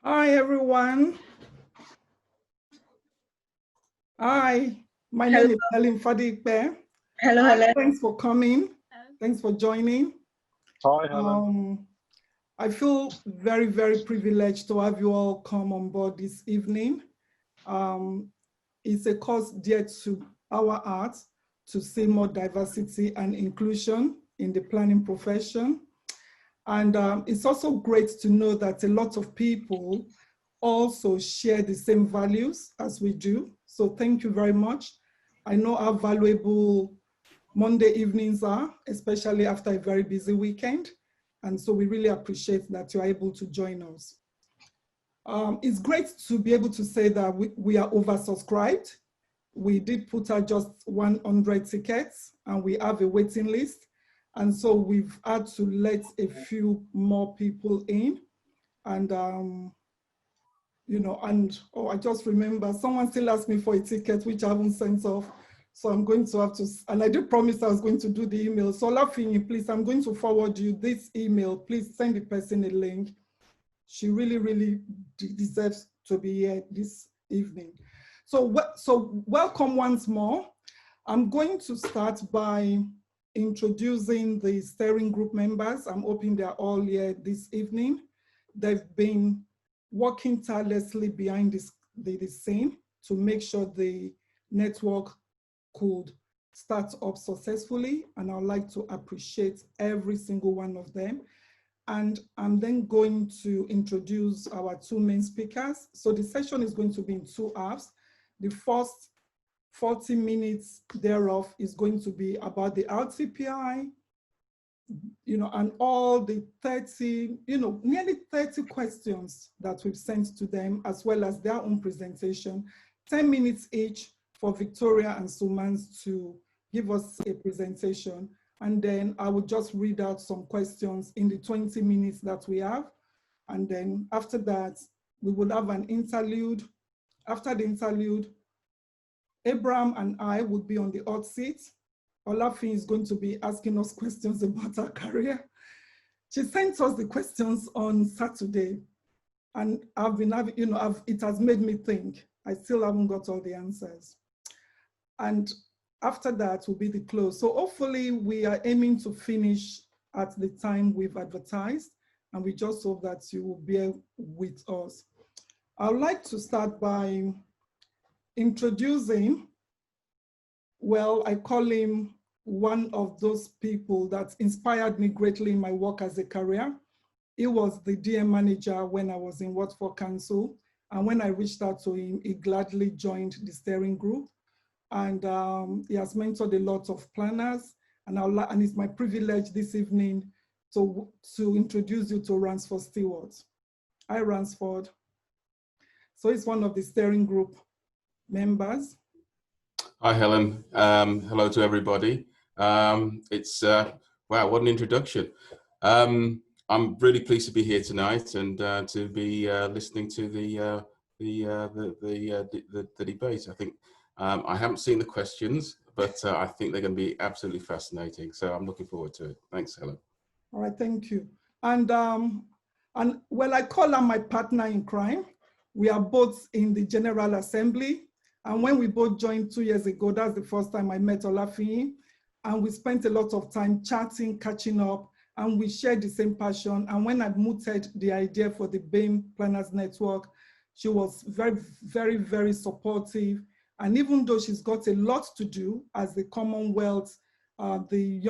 Hi, everyone. Hi, my name is Helen Fadipe. Hello, Helen. Thanks for coming. Thanks for joining. Hi, Helen. I feel very, very privileged to have you all come on board this evening. It's a cause dear to our heart to see more diversity and inclusion in the planning profession. And it's also great to know that a lot of people also share the same values as we do. So thank you very much. I know how valuable Monday evenings are, especially after a very busy weekend. And so we really appreciate that you're able to join us. It's great to be able to say that we are oversubscribed. We did put out just 100 tickets and we have a waiting list. And so we've had to let a few more people in. And, I just remember someone still asked me for a ticket, which I haven't sent off. So I'm going to have to, and I did promise I was going to do the email. So Olafiyin, please, I'm going to forward you this email. Please send the person a link. She really, really deserves to be here this evening. So welcome once more. I'm going to start by introducing the steering group members. I'm hoping they're all here this evening. They've been working tirelessly behind the scene to make sure the network could start up successfully. And I'd like to appreciate every single one of them. And I'm then going to introduce our two main speakers. So the session is going to be in 2 hours. The first 40 minutes thereof is going to be about the RTPI, and all the 30, nearly 30 questions that we've sent to them, as well as their own presentation, 10 minutes each for Victoria and Sumans to give us a presentation. And then I will just read out some questions in the 20 minutes that we have. And then after that, we will have an interlude. After the interlude, Abraham and I would be on the hot seat. Olafiyin is going to be asking us questions about her career. She sent us the questions on Saturday, and I've been having, it has made me think. I still haven't got all the answers. And after that will be the close. So hopefully we are aiming to finish at the time we've advertised, and we just hope that you will bear with us. I would like to start by introducing, well, I call him one of those people that inspired me greatly in my work as a career. He was the DM manager when I was in Watford Council. And when I reached out to him, he gladly joined the steering group. And he has mentored a lot of planners. And it's my privilege this evening to introduce you to Ransford Stewart. Hi, Ransford. So he's one of the steering group members. Hi, Helen. Hello to everybody. Wow, what an introduction. I'm really pleased to be here tonight and to be listening to the debate. I think I haven't seen the questions, but I think they're going to be absolutely fascinating. So I'm looking forward to it. Thanks, Helen. All right, thank you. And well, I call her my partner in crime. We are both in the General Assembly. And when we both joined 2 years ago, that's the first time I met Olafiyin. And we spent a lot of time chatting, catching up, and we shared the same passion. And when I mooted the idea for the BAME Planners Network, she was very, very, very supportive. And even though she's got a lot to do as the Commonwealth, the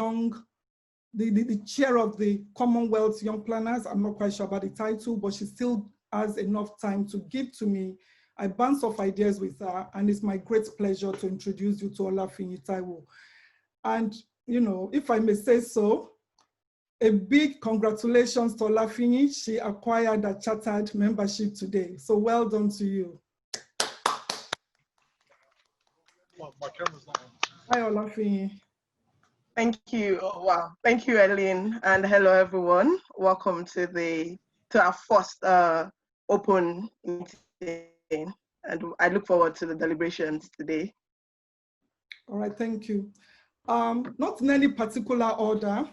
chair of the Commonwealth Young Planners, I'm not quite sure about the title, but she still has enough time to give to me. I bounce off ideas with her, and it's my great pleasure to introduce you to Olafiyin Taiwo. And, if I may say so, a big congratulations to Olafiyin. She acquired a chartered membership today. So well done to you. Well, my camera's not on. Hi, Olafiyin. Thank you. Oh, wow. Thank you, Eileen. And hello, everyone. Welcome to our first open meeting. And I look forward to the deliberations today. All right, thank you. Not in any particular order.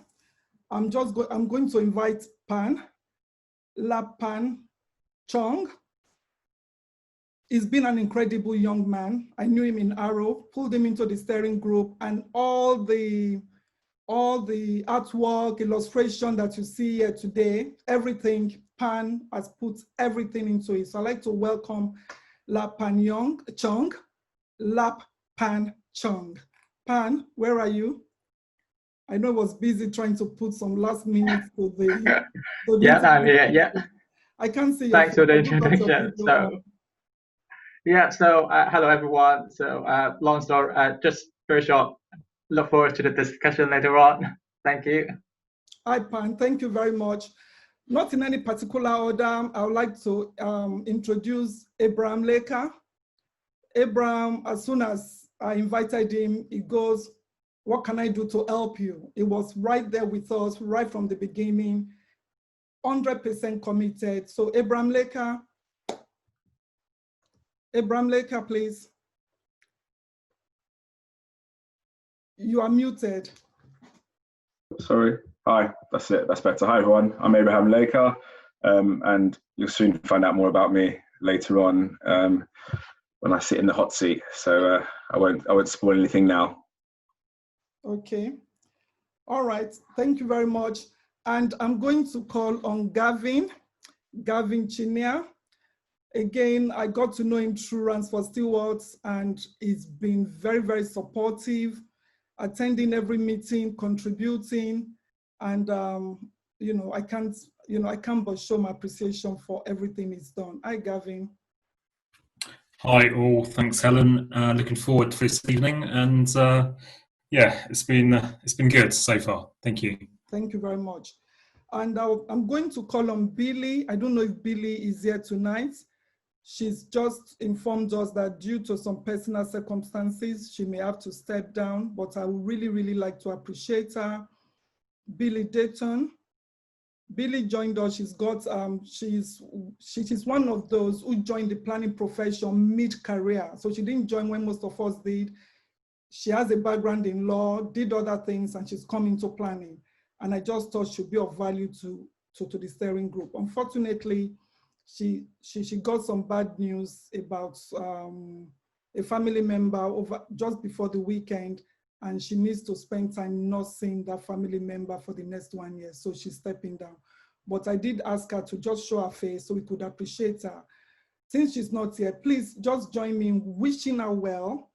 I'm going to invite Pan, Lab Pan, Chong. He's been an incredible young man. I knew him in Arrow, pulled him into the steering group, and all the artwork, illustration that you see here today, everything, Pan has put everything into it. So I'd like to welcome Lap Pan Chong. Lap Pan Chong. Pan, where are you? I know I was busy trying to put some last minutes to the. Yeah, I'm here. Yeah. I can't see your Thanks for the introduction. Hello everyone. So long story, just very short. Look forward to the discussion later on. Thank you. Hi, Pan. Thank you very much. Not in any particular order, I would like to introduce Abraham Leka. Abraham, as soon as I invited him, he goes, "What can I do to help you?" He was right there with us right from the beginning, 100% committed. So Abraham Leka, please. You are muted. Sorry. Hi, that's it. That's better. Hi, everyone. I'm Abraham Leka, and you'll soon find out more about me later on when I sit in the hot seat. So I won't spoil anything now. Okay. All right. Thank you very much. And I'm going to call on Gavin Chinia. Again, I got to know him through Runs for Stewards, and he's been very, very supportive, attending every meeting, contributing, and I can't but show my appreciation for everything he's done. Hi, Gavin. Hi all, thanks Helen. Looking forward to this evening, and yeah, it's been good so far. Thank you. Thank you very much. And I'm going to call on Billy. I don't know if Billy is here tonight. She's just informed us that due to some personal circumstances, she may have to step down, but I would really, really like to appreciate her. Billy Dayton. Billy joined us. She's one of those who joined the planning profession mid-career. So she didn't join when most of us did. She has a background in law, did other things, and she's come into planning. And I just thought she'd be of value to the steering group. Unfortunately, she got some bad news about a family member just before the weekend, and she needs to spend time not seeing that family member for the next 1 year, so she's stepping down. But I did ask her to just show her face so we could appreciate her. Since she's not here, please just join me in wishing her well,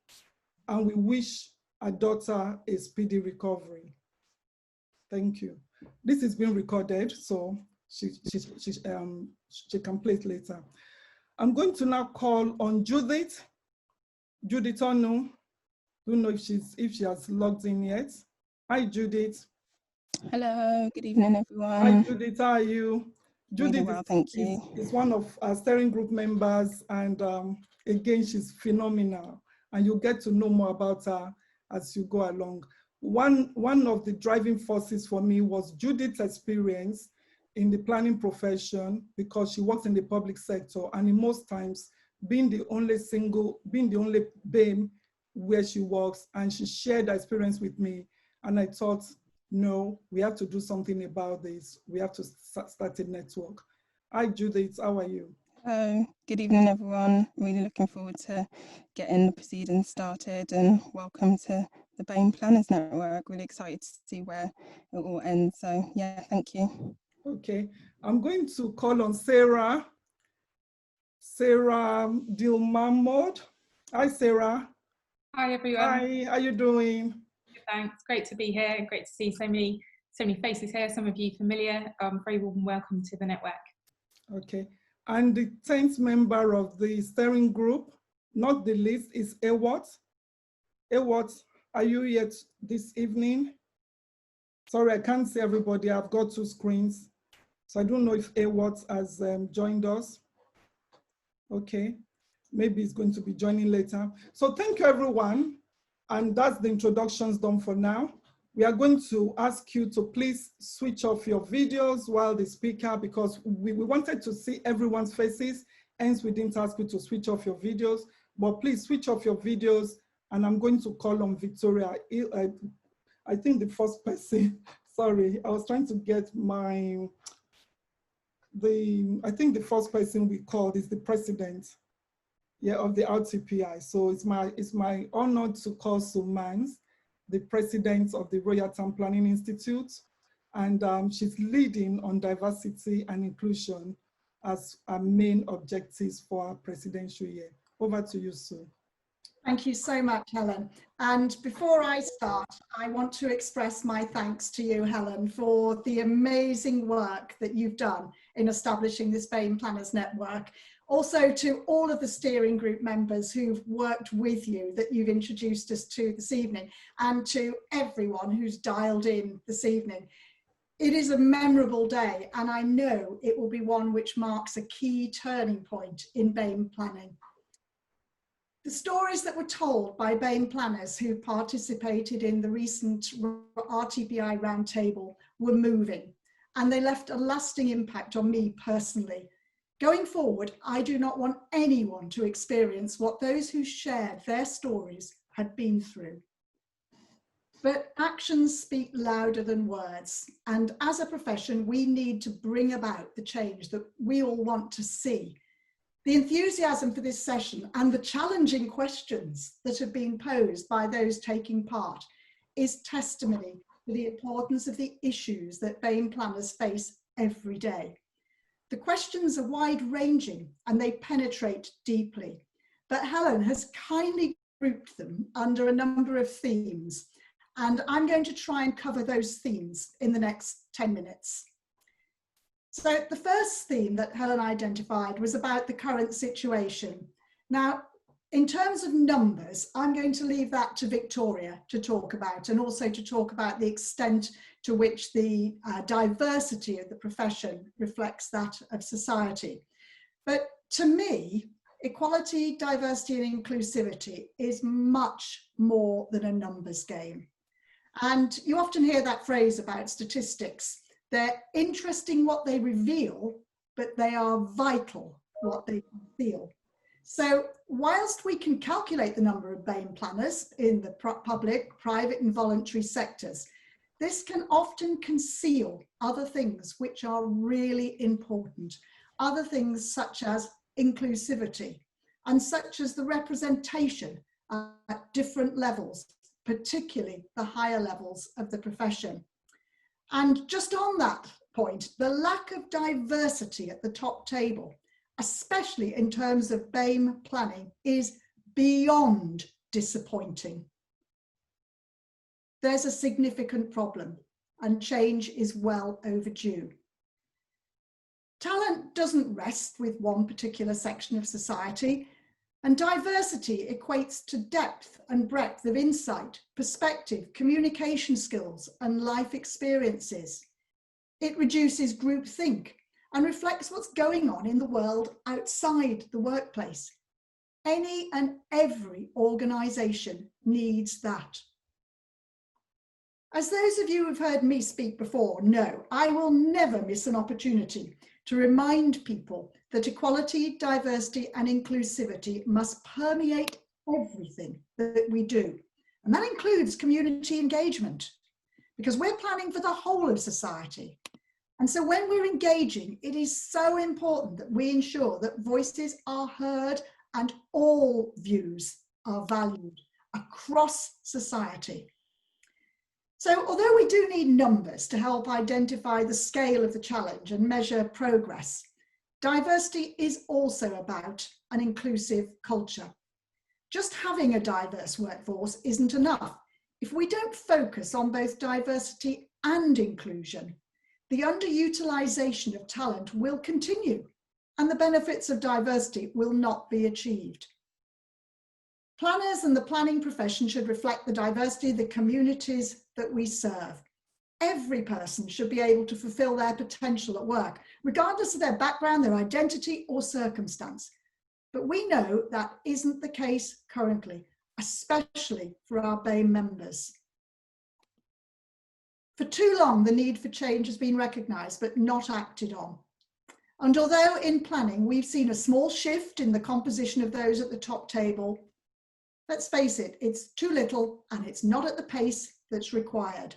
and we wish her daughter a speedy recovery. Thank you. This is being recorded, so she can play it later. I'm going to now call on Judith. Judith Onu. Don't know if she has logged in yet. Hi, Judith. Hello, good evening, everyone. Hi, Judith, how are you? Judith, really well, thank you. Is one of our steering group members, and again, she's phenomenal. And you'll get to know more about her as you go along. One of the driving forces for me was Judith's experience in the planning profession, because she works in the public sector, and in most times being the only BAME where she works, and she shared her experience with me. And I thought, no, we have to do something about this. We have to start a network. Hi, Judith, how are you? Good evening, everyone. Really looking forward to getting the proceedings started, and welcome to the BAME Planners Network. Really excited to see where it all ends. So yeah, thank you. Okay, I'm going to call on Sarah Dilmamod. Hi, Sarah. Hi, everyone. Hi, how are you doing? Thanks, great to be here. Great to see so many faces here, some of you familiar. Very warm welcome to the network. Okay, and the 10th member of the steering group, not the least, is Ewart. Ewart, are you yet this evening? Sorry, I can't see everybody. I've got two screens. So I don't know if Ewart has joined us. Okay, maybe he's going to be joining later. So thank you, everyone. And that's the introductions done for now. We are going to ask you to please switch off your videos while the speaker, because we wanted to see everyone's faces, hence we didn't ask you to switch off your videos, but please switch off your videos. And I'm going to call on Victoria. I think the first person, sorry, I was trying to get I think the first person we called is the president, of the RTPI. So it's my honor to call Sue Manns, the president of the Royal Town Planning Institute, and she's leading on diversity and inclusion as our main objectives for our presidential year. Over to you, Sue. Thank you so much, Helen. And before I start, I want to express my thanks to you, Helen, for the amazing work that you've done in establishing this BAME Planners Network. Also to all of the steering group members who've worked with you that you've introduced us to this evening, and to everyone who's dialed in this evening. It is a memorable day, and I know it will be one which marks a key turning point in BAME planning. The stories that were told by BAME planners who participated in the recent RTPI roundtable were moving, and they left a lasting impact on me personally. Going forward, I do not want anyone to experience what those who shared their stories had been through. But actions speak louder than words, and as a profession, we need to bring about the change that we all want to see. The enthusiasm for this session and the challenging questions that have been posed by those taking part is testimony to the importance of the issues that BAME planners face every day. The questions are wide-ranging and they penetrate deeply, but Helen has kindly grouped them under a number of themes, and I'm going to try and cover those themes in the next 10 minutes. So the first theme that Helen identified was about the current situation. Now, in terms of numbers, I'm going to leave that to Victoria to talk about, and also to talk about the extent to which the diversity of the profession reflects that of society. But to me, equality, diversity and inclusivity is much more than a numbers game. And you often hear that phrase about statistics. They're interesting what they reveal, but they are vital what they reveal. So whilst we can calculate the number of BAME planners in the public, private and voluntary sectors, this can often conceal other things which are really important, other things such as inclusivity, and such as the representation at different levels, particularly the higher levels of the profession. And just on that point, the lack of diversity at the top table, especially in terms of BAME planning, is beyond disappointing. There's a significant problem, and change is well overdue. Talent doesn't rest with one particular section of society, and diversity equates to depth and breadth of insight, perspective, communication skills, and life experiences. It reduces groupthink and reflects what's going on in the world outside the workplace. Any and every organisation needs that. As those of you who've heard me speak before know, I will never miss an opportunity to remind people that equality, diversity and inclusivity must permeate everything that we do. And that includes community engagement, because we're planning for the whole of society. And so when we're engaging, it is so important that we ensure that voices are heard and all views are valued across society. So although we do need numbers to help identify the scale of the challenge and measure progress, diversity is also about an inclusive culture. Just having a diverse workforce isn't enough. If we don't focus on both diversity and inclusion, the underutilisation of talent will continue and the benefits of diversity will not be achieved. Planners and the planning profession should reflect the diversity of the communities that we serve. Every person should be able to fulfil their potential at work, regardless of their background, their identity or circumstance. But we know that isn't the case currently, especially for our BAME members. For too long, the need for change has been recognised but not acted on. And although in planning we've seen a small shift in the composition of those at the top table, let's face it, it's too little and it's not at the pace that's required.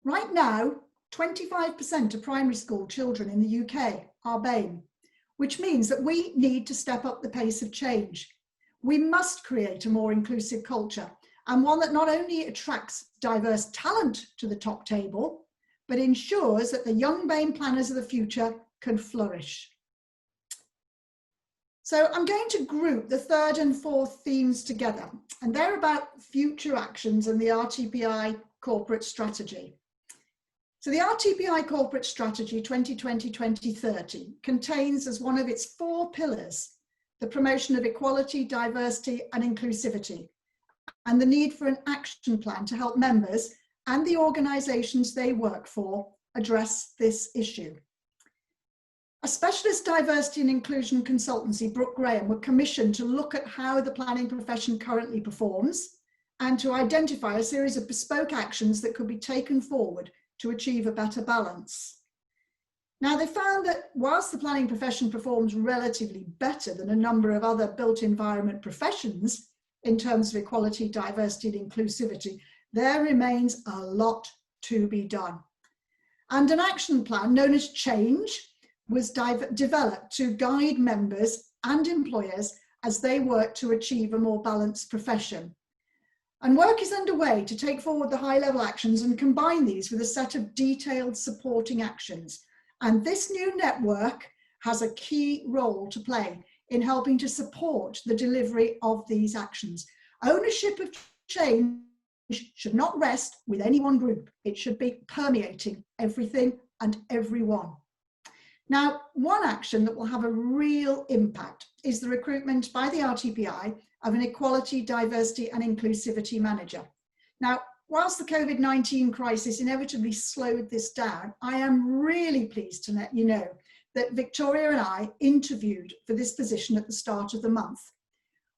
Right now, 25% of primary school children in the UK are BAME, which means that we need to step up the pace of change. We must create a more inclusive culture, and one that not only attracts diverse talent to the top table, but ensures that the young BAME planners of the future can flourish. So I'm going to group the third and fourth themes together, and they're about future actions and the RTPI corporate strategy. So the RTPI corporate strategy 2020-2030 contains as one of its 4 pillars the promotion of equality, diversity and inclusivity, and the need for an action plan to help members and the organisations they work for address this issue. A specialist diversity and inclusion consultancy, Brooke Graham, were commissioned to look at how the planning profession currently performs and to identify a series of bespoke actions that could be taken forward to achieve a better balance. Now, they found that whilst the planning profession performs relatively better than a number of other built environment professions in terms of equality, diversity and inclusivity, there remains a lot to be done. And an action plan known as Change was developed to guide members and employers as they work to achieve a more balanced profession. And work is underway to take forward the high-level actions and combine these with a set of detailed supporting actions. And this new network has a key role to play in helping to support the delivery of these actions. Ownership of change should not rest with any one group. It should be permeating everything and everyone. Now, one action that will have a real impact is the recruitment by the RTPI of an equality, diversity and inclusivity manager. Now, whilst the COVID-19 crisis inevitably slowed this down, I am really pleased to let you know that Victoria and I interviewed for this position at the start of the month.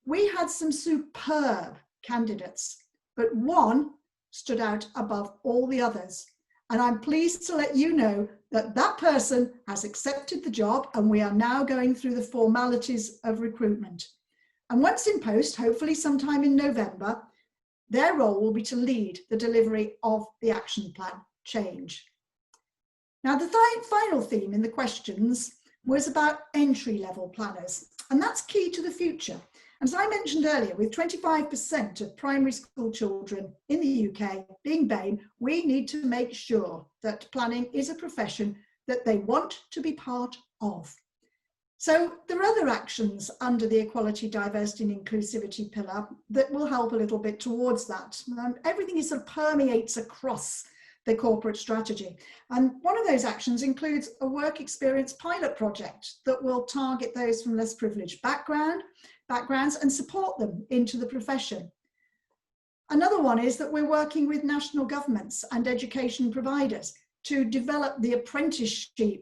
We had some superb candidates, but one stood out above all the others. And I'm pleased to let you know that that person has accepted the job and we are now going through the formalities of recruitment. And once in post, hopefully sometime in November, their role will be to lead the delivery of the action plan, Change. Now, the final theme in the questions was about entry-level planners, and that's key to the future. As I mentioned earlier, with 25% of primary school children in the UK being BAME, we need to make sure that planning is a profession that they want to be part of. So there are other actions under the equality, diversity and inclusivity pillar that will help a little bit towards that. Everything sort of permeates across the corporate strategy. And one of those actions includes a work experience pilot project that will target those from less privileged backgrounds and support them into the profession. Another one is that we're working with national governments and education providers to develop the apprenticeship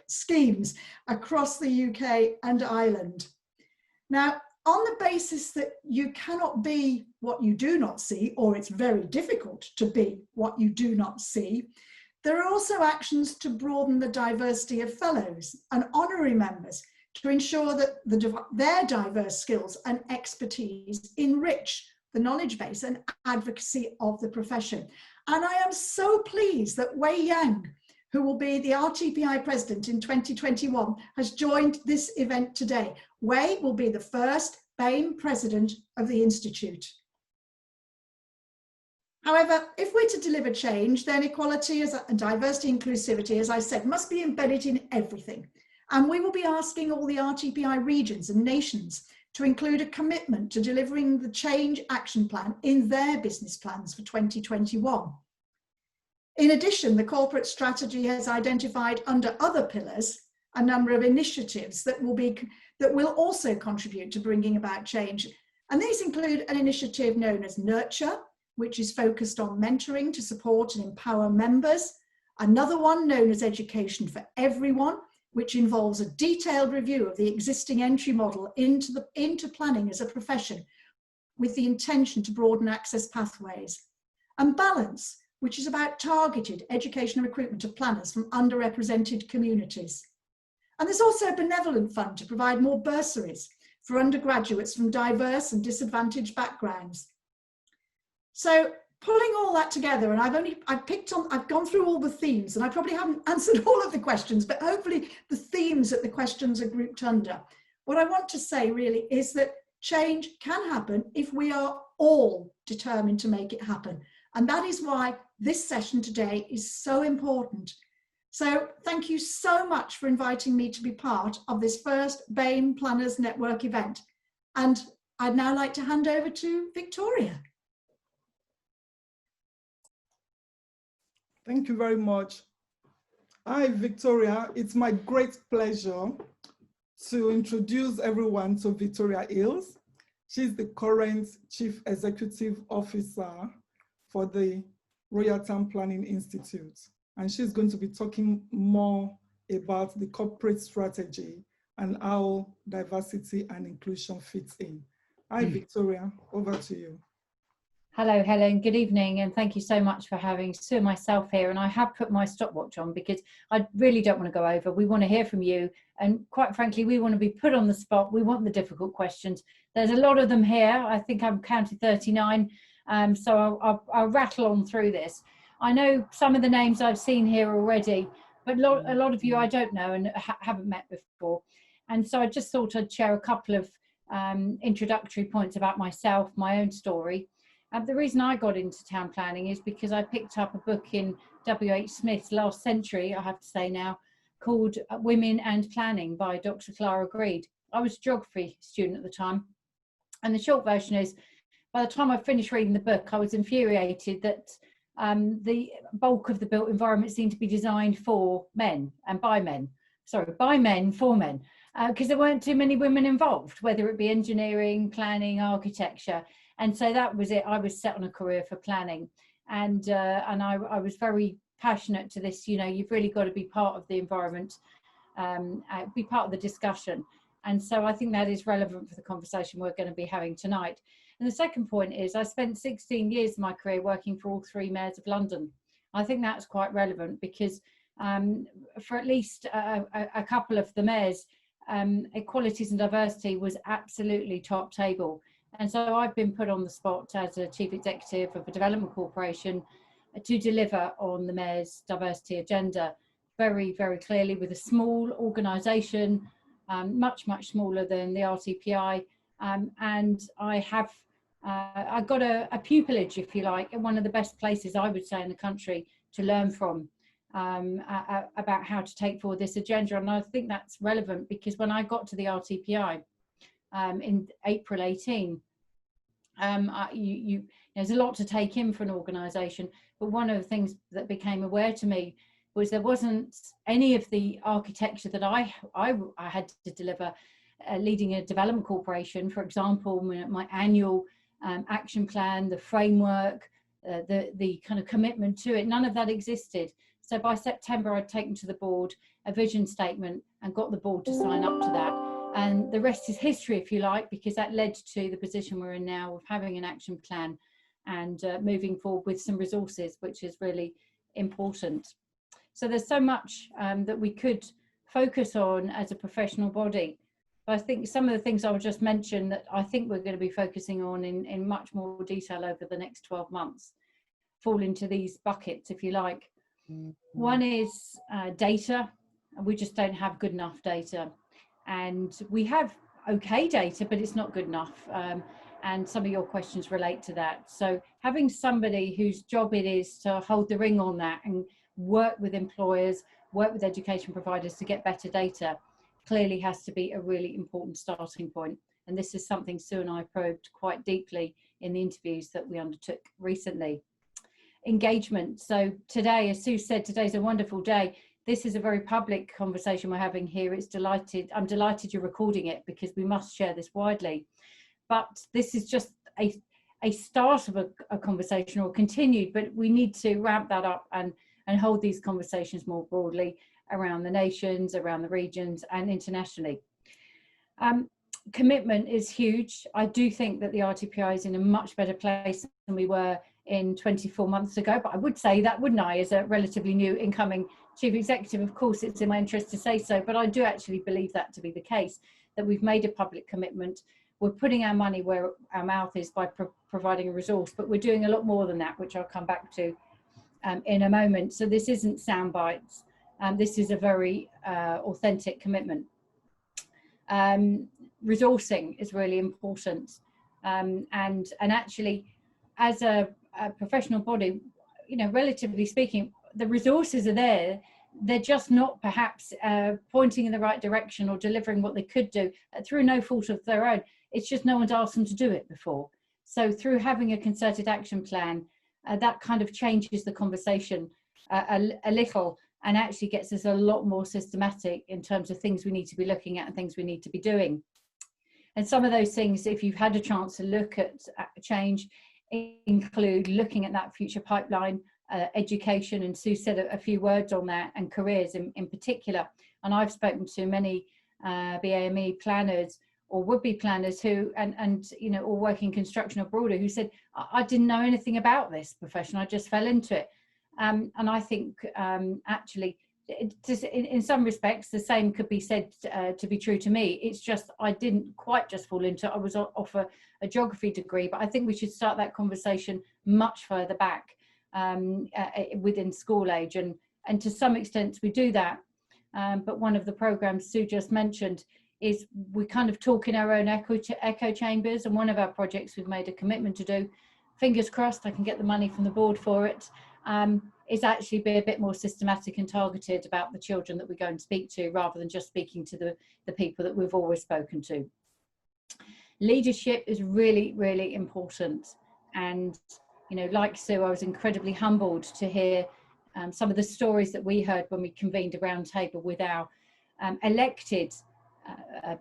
schemes across the UK and Ireland. Now, on the basis that you cannot be what you do not see, or it's very difficult to be what you do not see, there are also actions to broaden the diversity of fellows and honorary members to ensure that their diverse skills and expertise enrich the knowledge base and advocacy of the profession. And I am so pleased that Wei Yang, who will be the RTPI president in 2021, has joined this event today. Wei will be the first BAME president of the Institute. However, if we're to deliver change, then equality and diversity and inclusivity, as I said, must be embedded in everything. And we will be asking all the RTPI regions and nations to include a commitment to delivering the change action plan in their business plans for 2021. In addition, the corporate strategy has identified under other pillars a number of initiatives that will also contribute to bringing about change. And these include an initiative known as Nurture, which is focused on mentoring to support and empower members. Another one known as Education for Everyone, which involves a detailed review of the existing entry model into planning as a profession with the intention to broaden access pathways. And Balance, which is about targeted education and recruitment of planners from underrepresented communities. And there's also a benevolent fund to provide more bursaries for undergraduates from diverse and disadvantaged backgrounds. So pulling all that together, and I've gone through all the themes, and I probably haven't answered all of the questions, but hopefully the themes that the questions are grouped under. What I want to say really is that change can happen if we are all determined to make it happen. And that is why this session today is so important. So thank you so much for inviting me to be part of this first BAME Planners Network event. And I'd now like to hand over to Victoria. Thank you very much. Hi, Victoria. It's my great pleasure to introduce everyone to Victoria Hills. She's the current Chief Executive Officer for the Royal Town Planning Institute. And she's going to be talking more about the corporate strategy and how diversity and inclusion fits in. Hi, Victoria, over to you. Hello, Helen. Good evening, and thank you so much for having Sue and myself here. And I have put my stopwatch on because I really don't want to go over. We want to hear from you, and quite frankly, we want to be put on the spot. We want the difficult questions. There's a lot of them here. I think I've counted 39, so I'll rattle on through this. I know some of the names I've seen here already, but a lot of you I don't know and haven't met before. And so I just thought I'd share a couple of introductory points about myself, my own story. The reason I got into town planning is because I picked up a book in W.H. Smith's last century, I have to say now, called Women and Planning by Dr. Clara Greed. I was a geography student at the time. And the short version is, by the time I finished reading the book, I was infuriated that the bulk of the built environment seemed to be designed for men and by men. Sorry, by men for men, because there weren't too many women involved, whether it be engineering, planning, architecture. And so that was it. I was set on a career for planning, and I was very passionate to this. You know, you've really got to be part of the environment, be part of the discussion. And so I think that is relevant for the conversation we're going to be having tonight. And the second point is I spent 16 years of my career working for all 3 mayors of London. I think that's quite relevant because for at least a couple of the mayors, equalities and diversity was absolutely top table. And so I've been put on the spot as a chief executive of a development corporation to deliver on the mayor's diversity agenda very, very clearly with a small organisation, much, much smaller than the RTPI. And I got a pupillage, if you like, in one of the best places I would say in the country to learn from about how to take forward this agenda. And I think that's relevant because when I got to the RTPI, in April 18, there's a lot to take in for an organisation, but one of the things that became aware to me was there wasn't any of the architecture that I had to deliver leading a development corporation. For example, my annual action plan, the framework, the kind of commitment to it, none of that existed. So by September, I'd taken to the board a vision statement and got the board to sign up to that. And the rest is history, if you like, because that led to the position we're in now of having an action plan and moving forward with some resources, which is really important. So there's so much that we could focus on as a professional body. But I think some of the things I will just mention that I think we're going to be focusing on in much more detail over the next 12 months fall into these buckets, if you like. One is data. We just don't have good enough data. And we have okay data, but it's not good enough. And some of your questions relate to that. So having somebody whose job it is to hold the ring on that and work with employers, work with education providers to get better data clearly has to be a really important starting point. And this is something Sue and I probed quite deeply in the interviews that we undertook recently. Engagement. So today, as Sue said, today's a wonderful day. This is a very public conversation we're having here. I'm delighted you're recording it because we must share this widely. But this is just a start of a conversation, or continued, but we need to ramp that up and hold these conversations more broadly around the nations, around the regions, and internationally. Commitment is huge. I do think that the RTPI is in a much better place than we were in 24 months ago, but I would say that, wouldn't I, as a relatively new incoming chief executive? Of course, it's in my interest to say so, but I do actually believe that to be the case, that we've made a public commitment. we're putting our money where our mouth is by providing a resource, but we're doing a lot more than that, which I'll come back to in a moment. So this isn't sound bites. This is a very authentic commitment. Resourcing is really important. And actually, as a professional body, you know, relatively speaking, the resources are there. They're just not perhaps pointing in the right direction or delivering what they could do through no fault of their own. It's just no one's asked them to do it before. So through having a concerted action plan, that kind of changes the conversation a little, and actually gets us a lot more systematic in terms of things we need to be looking at and things we need to be doing. And some of those things, if you've had a chance to look at change, include looking at that future pipeline, education, and Sue said a few words on that, and careers in particular. And I've spoken to many BAME planners or would-be planners who, and you know, all working construction or broader, who said, I didn't know anything about this profession, I just fell into it. And I think actually, in some respects, the same could be said to be true to me. It's just I didn't quite just fall into it. I was off a geography degree, but I think we should start that conversation much further back within school age, and to some extent we do that. But one of the programs Sue just mentioned is we kind of talk in our own echo chambers, and one of our projects we've made a commitment to do, fingers crossed I can get the money from the board for it, is actually be a bit more systematic and targeted about the children that we go and speak to, rather than just speaking to the people that we've always spoken to. Leadership is really, really important. And, you know, like Sue, I was incredibly humbled to hear some of the stories that we heard when we convened a round table with our elected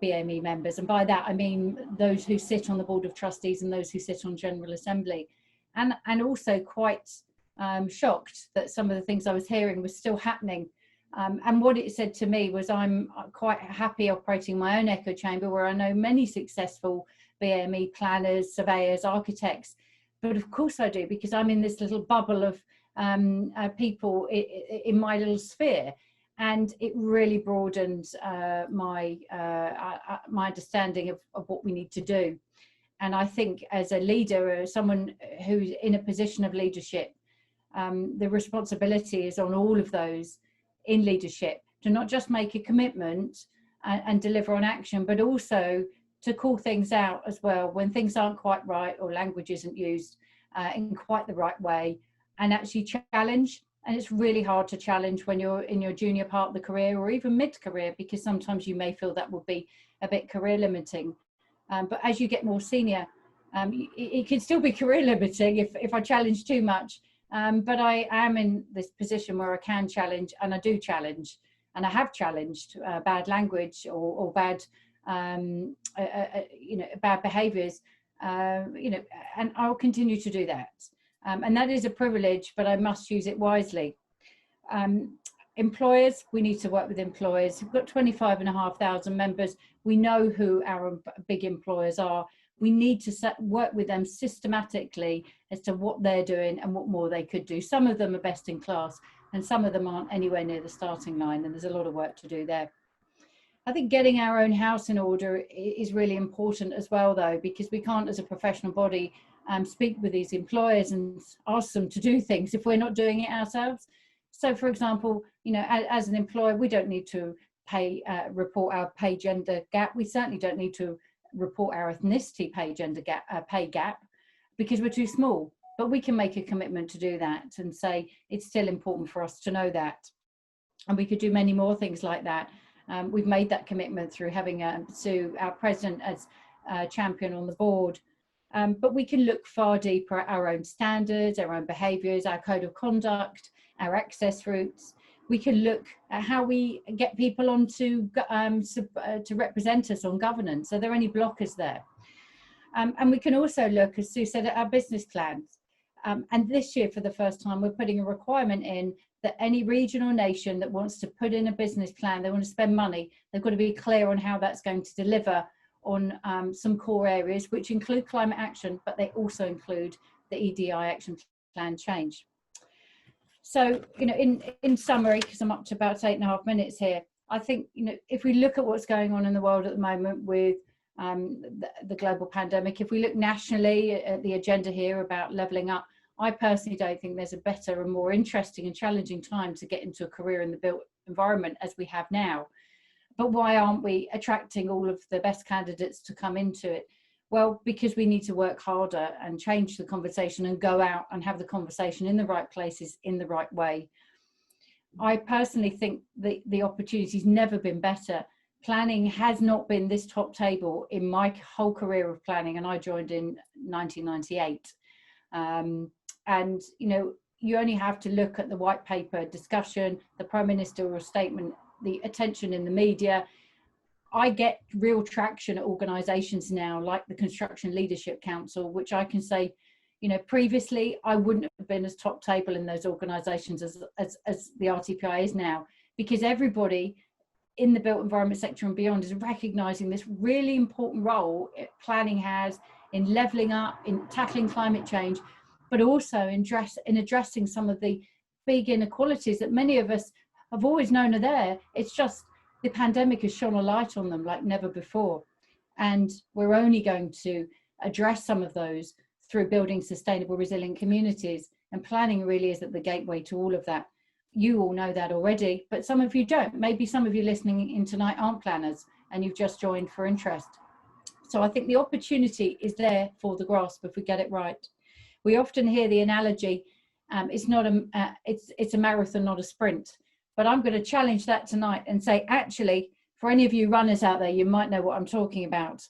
BAME members. And by that, I mean those who sit on the Board of Trustees and those who sit on General Assembly. And also quite shocked that some of the things I was hearing was still happening. And what it said to me was, I'm quite happy operating my own echo chamber, where I know many successful BAME planners, surveyors, architects. But of course I do, because I'm in this little bubble of people in my little sphere. And it really broadened my understanding of what we need to do. And I think as a leader, or someone who's in a position of leadership, the responsibility is on all of those in leadership to not just make a commitment and deliver on action, but also to call things out as well when things aren't quite right or language isn't used in quite the right way, and actually challenge. And it's really hard to challenge when you're in your junior part of the career or even mid-career, because sometimes you may feel that would be a bit career limiting. But as you get more senior, it can still be career limiting if I challenge too much. But I am in this position where I can challenge, and I do challenge, and I have challenged bad language or bad, you know, bad behaviours, you know, and I'll continue to do that. And that is a privilege, but I must use it wisely. Employers, we need to work with employers. We've got 25,500 members. We know who our big employers are. We need to work with them systematically as to what they're doing and what more they could do. Some of them are best in class, and some of them aren't anywhere near the starting line, and there's a lot of work to do there. I think getting our own house in order is really important as well, though, because we can't, as a professional body, speak with these employers and ask them to do things if we're not doing it ourselves. So, for example, you know, as an employer, we don't need to report our pay gender gap. We certainly don't need to report our ethnicity pay gap because we're too small. But we can make a commitment to do that and say it's still important for us to know that. And we could do many more things like that. We've made that commitment through having Sue, our president, as champion on the board. But we can look far deeper at our own standards, our own behaviours, our code of conduct, our access routes. We can look at how we get people on to represent us on governance. Are there any blockers there? And we can also look, as Sue said, at our business plans. And this year, for the first time, we're putting a requirement in that any region or nation that wants to put in a business plan, they want to spend money, they've got to be clear on how that's going to deliver on some core areas, which include climate action, but they also include the EDI action plan change. So, you know, in summary, because I'm up to about 8.5 minutes here, I think, you know, if we look at what's going on in the world at the moment with the global pandemic. If we look nationally at the agenda here about levelling up, I personally don't think there's a better and more interesting and challenging time to get into a career in the built environment as we have now. But why aren't we attracting all of the best candidates to come into it? Well, because we need to work harder and change the conversation and go out and have the conversation in the right places in the right way. I personally think the opportunity's never been better. Planning has not been this top table in my whole career of planning, and I joined in 1998. And you know, you only have to look at the white paper discussion, the Prime Ministerial statement, the attention in the media. I get real traction at organisations now, like the Construction Leadership Council, which I can say, you know, previously I wouldn't have been as top table in those organisations as the RTPI is now, because everybody in the built environment sector and beyond is recognising this really important role planning has in levelling up, in tackling climate change, but also in addressing some of the big inequalities that many of us have always known are there. It's just the pandemic has shone a light on them like never before. And we're only going to address some of those through building sustainable, resilient communities. And planning really is at the gateway to all of that. You all know that already, but some of you don't. Maybe some of you listening in tonight aren't planners and you've just joined for interest. So I think the opportunity is there for the grasp if we get it right. We often hear the analogy, it's a marathon, not a sprint. But I'm going to challenge that tonight and say, actually, for any of you runners out there, you might know what I'm talking about.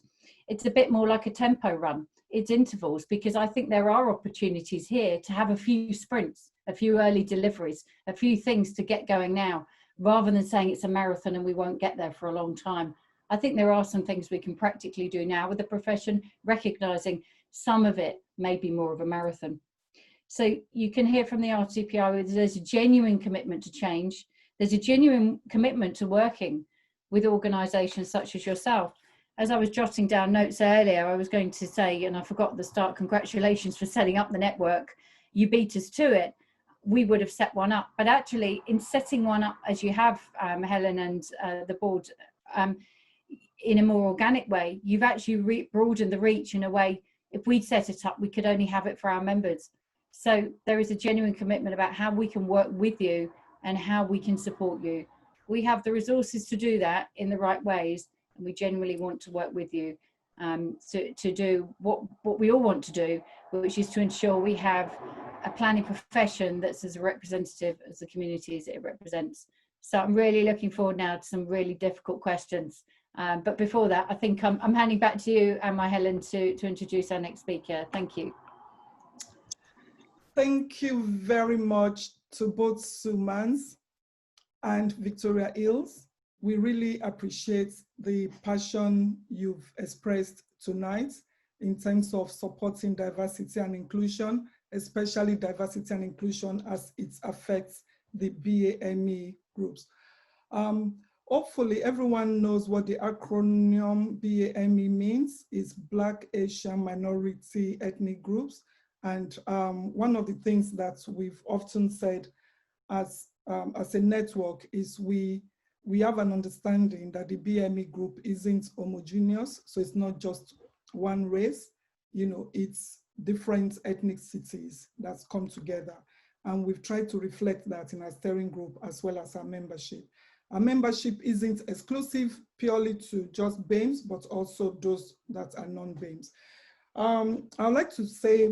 It's a bit more like a tempo run. It's intervals, because I think there are opportunities here to have a few sprints, a few early deliveries, a few things to get going now, rather than saying it's a marathon and we won't get there for a long time. I think there are some things we can practically do now with the profession, recognising some of it may be more of a marathon. So you can hear from the RTPI, there's a genuine commitment to change. There's a genuine commitment to working with organisations such as yourself. As I was jotting down notes earlier, I was going to say, and I forgot at the start, congratulations for setting up the network. You beat us to it. We would have set one up. But actually, in setting one up, as you have, Helen and the board, in a more organic way, you've actually broadened the reach in a way. If we'd set it up, we could only have it for our members. So there is a genuine commitment about how we can work with you and how we can support you. We have the resources to do that in the right ways, and we genuinely want to work with you to do what we all want to do, which is to ensure we have a planning profession that's as representative as the communities it represents. So I'm really looking forward now to some really difficult questions. But before that, I think I'm handing back to you, Helen, to introduce our next speaker. Thank you. Thank you very much to both Sue Manns and Victoria Hills. We really appreciate the passion you've expressed tonight in terms of supporting diversity and inclusion, especially diversity and inclusion as it affects the BAME groups. Hopefully everyone knows what the acronym BAME means. Is Black, Asian, Minority, Ethnic Groups. And one of the things that we've often said as a network is we have an understanding that the BAME group isn't homogeneous, so it's not just one race, you know, it's different ethnicities that's come together. And we've tried to reflect that in our steering group as well as our membership. Our membership isn't exclusive purely to just BAMEs, but also those that are non-BAMEs. I'd like to say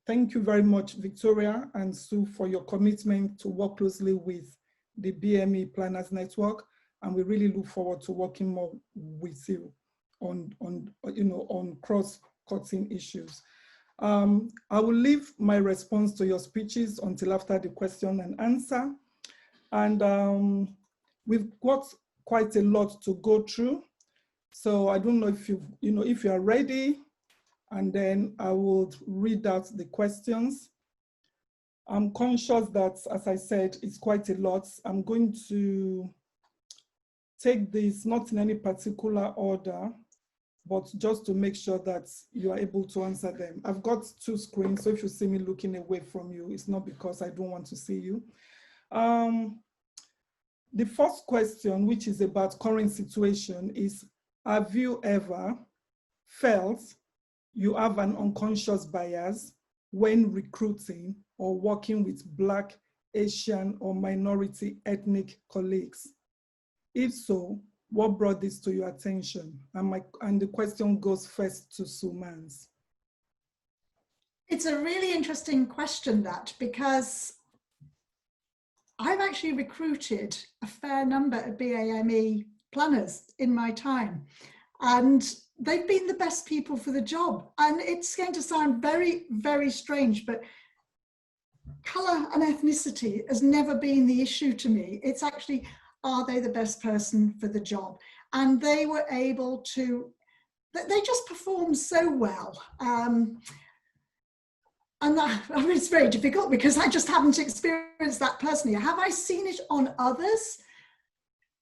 thank you very much, Victoria and Sue, for your commitment to work closely with the BAME Planners Network, and we really look forward to working more with you on cross-cutting issues. I will leave my response to your speeches until after the question and answer, and we've got quite a lot to go through, so I don't know if if you are ready. And then I will read out the questions. I'm conscious that, as I said, it's quite a lot. I'm going to take this not in any particular order, but just to make sure that you are able to answer them. I've got two screens, so if you see me looking away from you, it's not because I don't want to see you. The first question, which is about current situation, is, have you ever felt you have an unconscious bias when recruiting or working with Black, Asian, or minority ethnic colleagues? If so, what brought this to your attention? And the question goes first to Sue Manns. It's a really interesting question, that, because I've actually recruited a fair number of BAME planners in my time, and they've been the best people for the job. And it's going to sound very, very strange, but colour and ethnicity has never been the issue to me. It's actually, are they the best person for the job? And they were able to, they just performed so well. And that, I mean, it's very difficult because I just haven't experienced that personally. Have I seen it on others?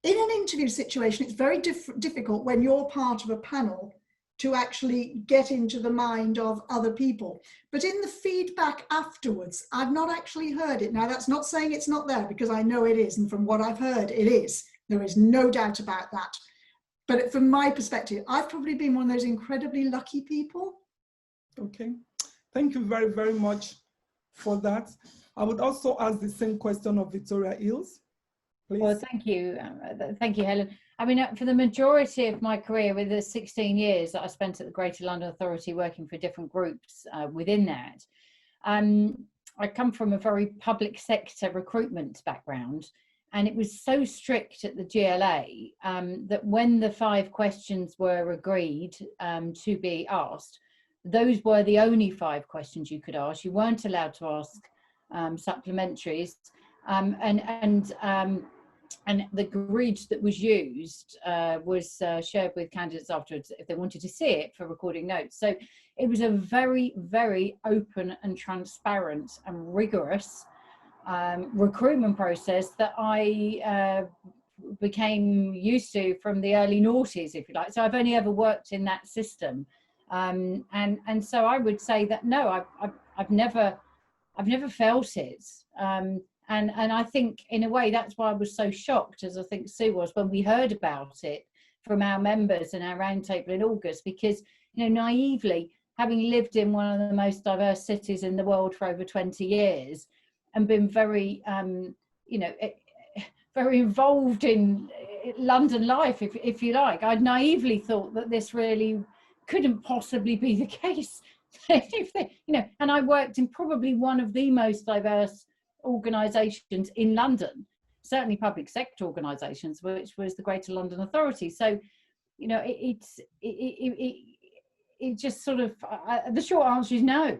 In an interview situation, it's very difficult when you're part of a panel to actually get into the mind of other people. But in the feedback afterwards, I've not actually heard it. Now, that's not saying it's not there, because I know it is. And from what I've heard, it is. There is no doubt about that. But from my perspective, I've probably been one of those incredibly lucky people. Okay. Thank you very, very much for that. I would also ask the same question of Victoria Hills, please. Well, thank you, Helen. I mean, for the majority of my career, with the 16 years that I spent at the Greater London Authority working for different groups within that, I come from a very public sector recruitment background, and it was so strict at the GLA that when the 5 questions were agreed to be asked, those were the only 5 questions you could ask. You weren't allowed to ask supplementaries, and the grid that was used was shared with candidates afterwards if they wanted to see it for recording notes. So it was a very, very open and transparent and rigorous recruitment process that I became used to from the early noughties, if you like. So I've only ever worked in that system. And so I would say that no, I've never felt it, and I think in a way that's why I was so shocked, as I think Sue was, when we heard about it from our members in our roundtable in August, because, you know, naively, having lived in one of the most diverse cities in the world for over 20 years and been very you know, very involved in London life, if you like, I'd naively thought that this really couldn't possibly be the case. If they, you know, and I worked in probably one of the most diverse organisations in London, certainly public sector organisations, which was the Greater London Authority. So, you know, it just sort of, the short answer is no.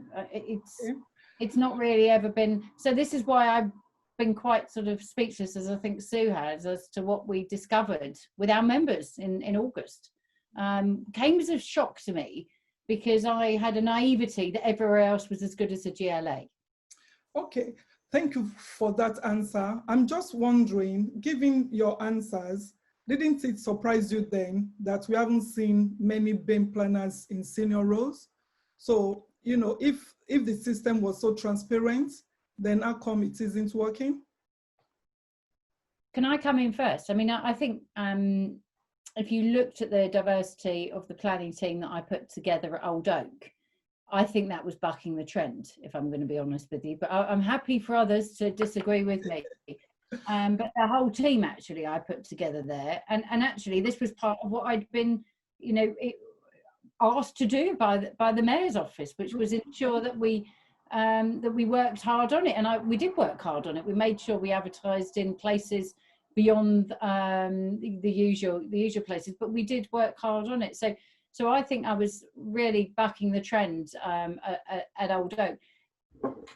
It's not really ever been. So this is why I've been quite sort of speechless, as I think Sue has, as to what we discovered with our members in August. Came as a shock to me, because I had a naivety that everywhere else was as good as the GLA. Okay, thank you for that answer. I'm just wondering, given your answers, didn't it surprise you then that we haven't seen many BAME planners in senior roles? So, you know, if the system was so transparent, then how come it isn't working? Can I come in first? I mean, I think if you looked at the diversity of the planning team that I put together at Old Oak, I think that was bucking the trend, if I'm going to be honest with you. But I'm happy for others to disagree with me. But the whole team, actually, I put together there. And actually, this was part of what I'd been, you know, asked to do by the Mayor's office, which was ensure that we worked hard on it. And we did work hard on it. We made sure we advertised in places beyond the usual places, but we did work hard on it. So I think I was really bucking the trend at Old Oak.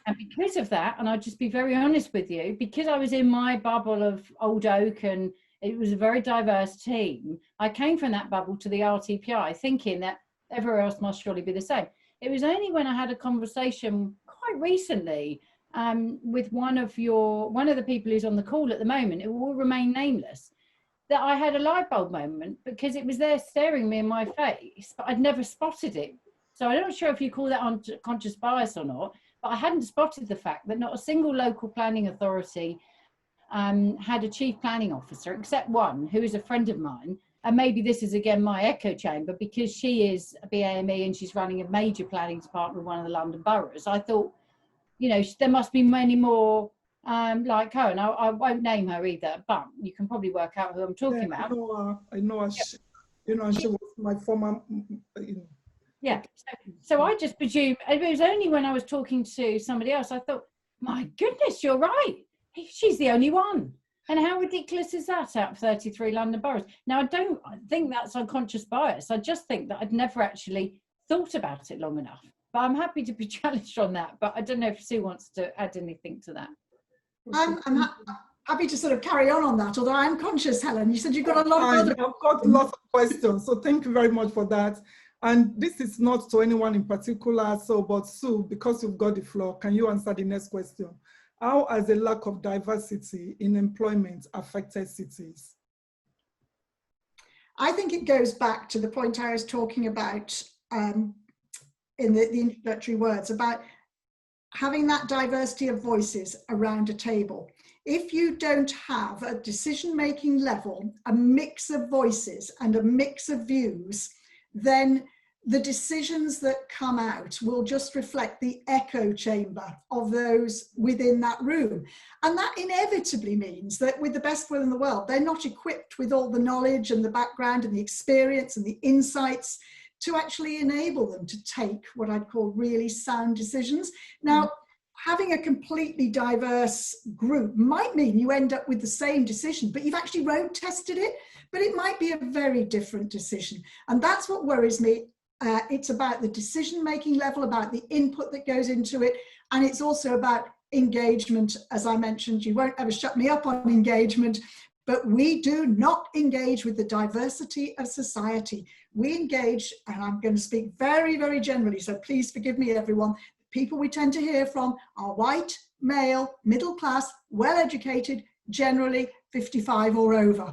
And because of that, and I'll just be very honest with you, because I was in my bubble of Old Oak and it was a very diverse team, I came from that bubble to the RTPI thinking that everywhere else must surely be the same. It was only when I had a conversation quite recently with one of the people who's on the call at the moment, it will remain nameless, that I had a light bulb moment, because it was there staring me in my face, but I'd never spotted it. So I'm not sure if you call that unconscious bias or not, but I hadn't spotted the fact that not a single local planning authority had a chief planning officer, except one who is a friend of mine, and maybe this is again my echo chamber, because she is a BAME and she's running a major planning department in one of the London boroughs. I thought, you know, there must be many more like her, and I won't name her either, but you can probably work out who I'm talking about. I know her. She, you know, she was my former, you know. Yeah, so I just presume, it was only when I was talking to somebody else, I thought, my goodness, you're right. She's the only one. And how ridiculous is that out of 33 London boroughs? Now, I don't think that's unconscious bias. I just think that I'd never actually thought about it long enough. But I'm happy to be challenged on that. But I don't know if Sue wants to add anything to that. I'm happy to sort of carry on that, although I'm conscious, Helen. You said you've got a lot of other... I've got lots of questions, so thank you very much for that. And this is not to anyone in particular, so, but Sue, because you've got the floor, can you answer the next question? How has a lack of diversity in employment affected cities? I think it goes back to the point I was talking about in the introductory words about having that diversity of voices around a table. If you don't have a decision-making level, a mix of voices and a mix of views, then the decisions that come out will just reflect the echo chamber of those within that room. And that inevitably means that with the best will in the world, they're not equipped with all the knowledge and the background and the experience and the insights to actually enable them to take what I'd call really sound decisions. Now, having a completely diverse group might mean you end up with the same decision, but you've actually road tested it, but it might be a very different decision. And that's what worries me. It's about the decision-making level, about the input that goes into it, and it's also about engagement. As I mentioned, you won't ever shut me up on engagement, but we do not engage with the diversity of society. We engage, and I'm going to speak very, very generally, so please forgive me, everyone. People we tend to hear from are white, male, middle class, well-educated, generally 55 or over.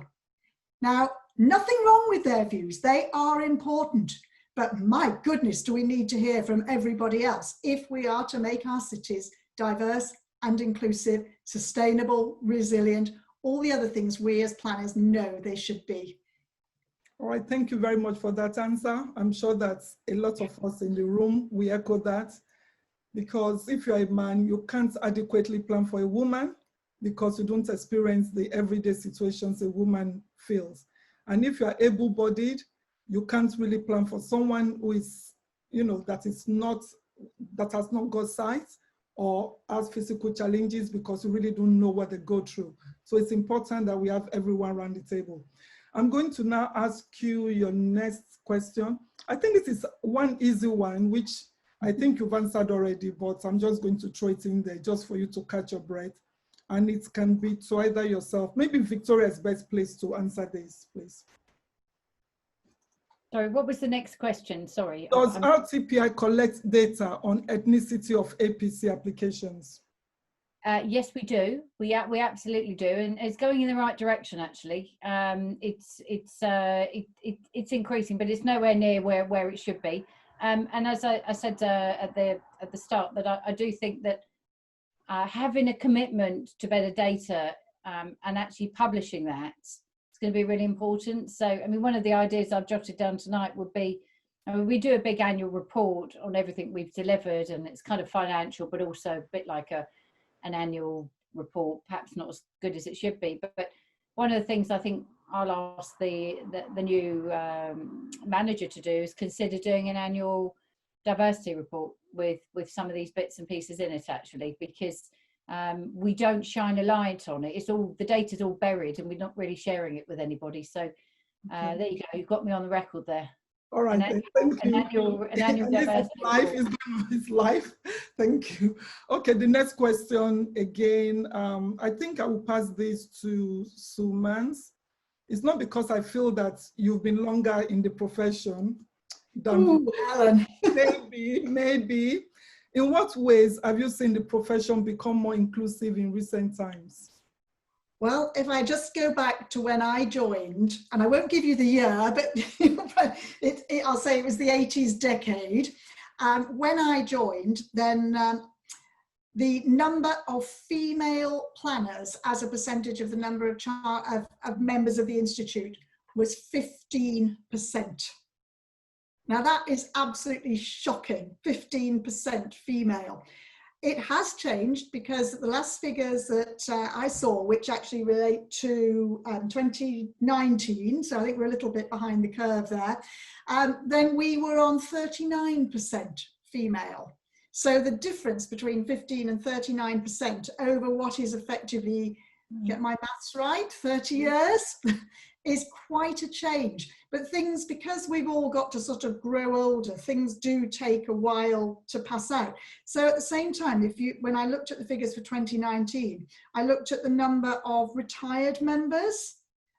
Now, nothing wrong with their views. They are important. But my goodness, do we need to hear from everybody else if we are to make our cities diverse and inclusive, sustainable, resilient, all the other things we as planners know they should be. All right, thank you very much for that answer. I'm sure that a lot of us in the room, we echo that, because if you're a man, you can't adequately plan for a woman because you don't experience the everyday situations a woman feels. And if you're able-bodied, you can't really plan for someone who is, you know, that has not got sight or has physical challenges, because you really don't know what they go through. So it's important that we have everyone around the table. I'm going to now ask you your next question. I think this is one easy one, which I think you've answered already, but I'm just going to throw it in there just for you to catch your breath. And it can be to either yourself. Maybe Victoria's best place to answer this, please. Sorry, what was the next question? Sorry. Does RTPI collect data on ethnicity of APC applications? Yes, we do. We absolutely do, and it's going in the right direction. Actually, it's increasing, but it's nowhere near where it should be. And as I said at the start, that I do think that having a commitment to better data and actually publishing that, it's going to be really important. So, I mean, one of the ideas I've jotted down tonight would be, I mean, we do a big annual report on everything we've delivered, and it's kind of financial, but also a bit like an annual report, perhaps not as good as it should be. But one of the things I think I'll ask the new manager to do is consider doing an annual diversity report with some of these bits and pieces in it, actually, because we don't shine a light on it. It's all, the data's all buried and we're not really sharing it with anybody. So there you go, you've got me on the record there. All right, thank you. An annual diversity life is life. Thank you. Okay, the next question again. I think I will pass this to Sue Manns. It's not because I feel that you've been longer in the profession than Helen. Maybe. In what ways have you seen the profession become more inclusive in recent times? Well, if I just go back to when I joined, and I won't give you the year, but I'll say it was the 80s decade. When I joined, then the number of female planners as a percentage of the number of members of the Institute was 15%. Now that is absolutely shocking, 15% female. It has changed because the last figures that I saw, which actually relate to 2019, so I think we're a little bit behind the curve there, then we were on 39% female. So the difference between 15 and 39% over what is effectively, get my maths right, 30 years, is quite a change. But things, because we've all got to sort of grow older, things do take a while to pass out. So at the same time, when I looked at the figures for 2019, I looked at the number of retired members,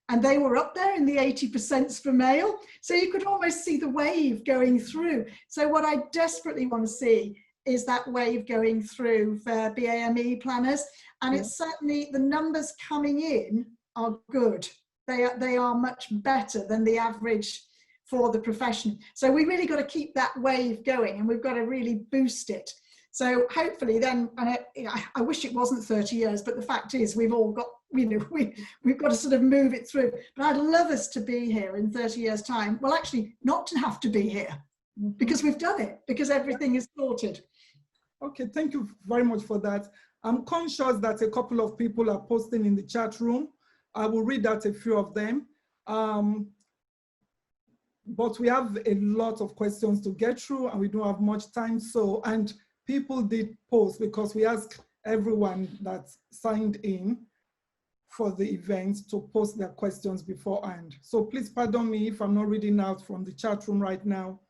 and they were up there in the 80% for male. So you could almost see the wave going through. So what I desperately want to see is that wave going through for BAME planners. And it's certainly, the numbers coming in are good. They are much better than the average for the profession. So we really got to keep that wave going, and we've got to really boost it. So hopefully then, and I wish it wasn't 30 years, but the fact is we've all got, you know, we've got to sort of move it through. But I'd love us to be here in 30 years' time. Well, actually not to have to be here, because we've done it, because everything is sorted. Okay, thank you very much for that. I'm conscious that a couple of people are posting in the chat room. I will read out a few of them. But we have a lot of questions to get through, and we don't have much time. So, and people did post, because we asked everyone that signed in for the event to post their questions beforehand. So please pardon me if I'm not reading out from the chat room right now,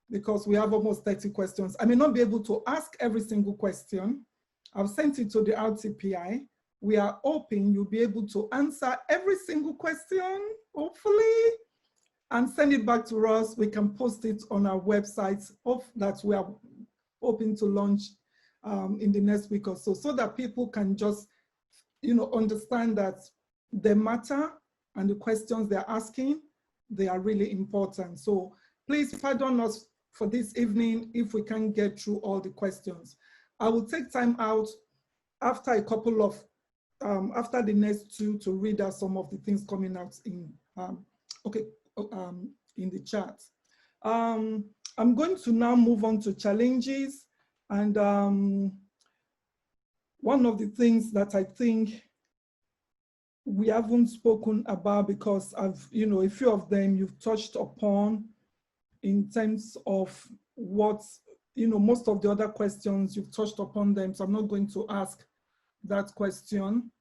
because we have almost 30 questions. I may not be able to ask every single question. I've sent it to the RTPI. We are hoping you'll be able to answer every single question, hopefully, and send it back to us. We can post it on our website that we are hoping to launch in the next week or so, so that people can just, you know, understand that they matter, and the questions they're asking, they are really important. So please pardon us for this evening if we can't get through all the questions. I will take time out after a couple of after the next two to read out some of the things coming out in in the chat. I'm going to now move on to challenges, and one of the things that I think we haven't spoken about, because I've, you know, a few of them you've touched upon in terms of what, you know, most of the other questions you've touched upon them, so I'm not going to ask that question.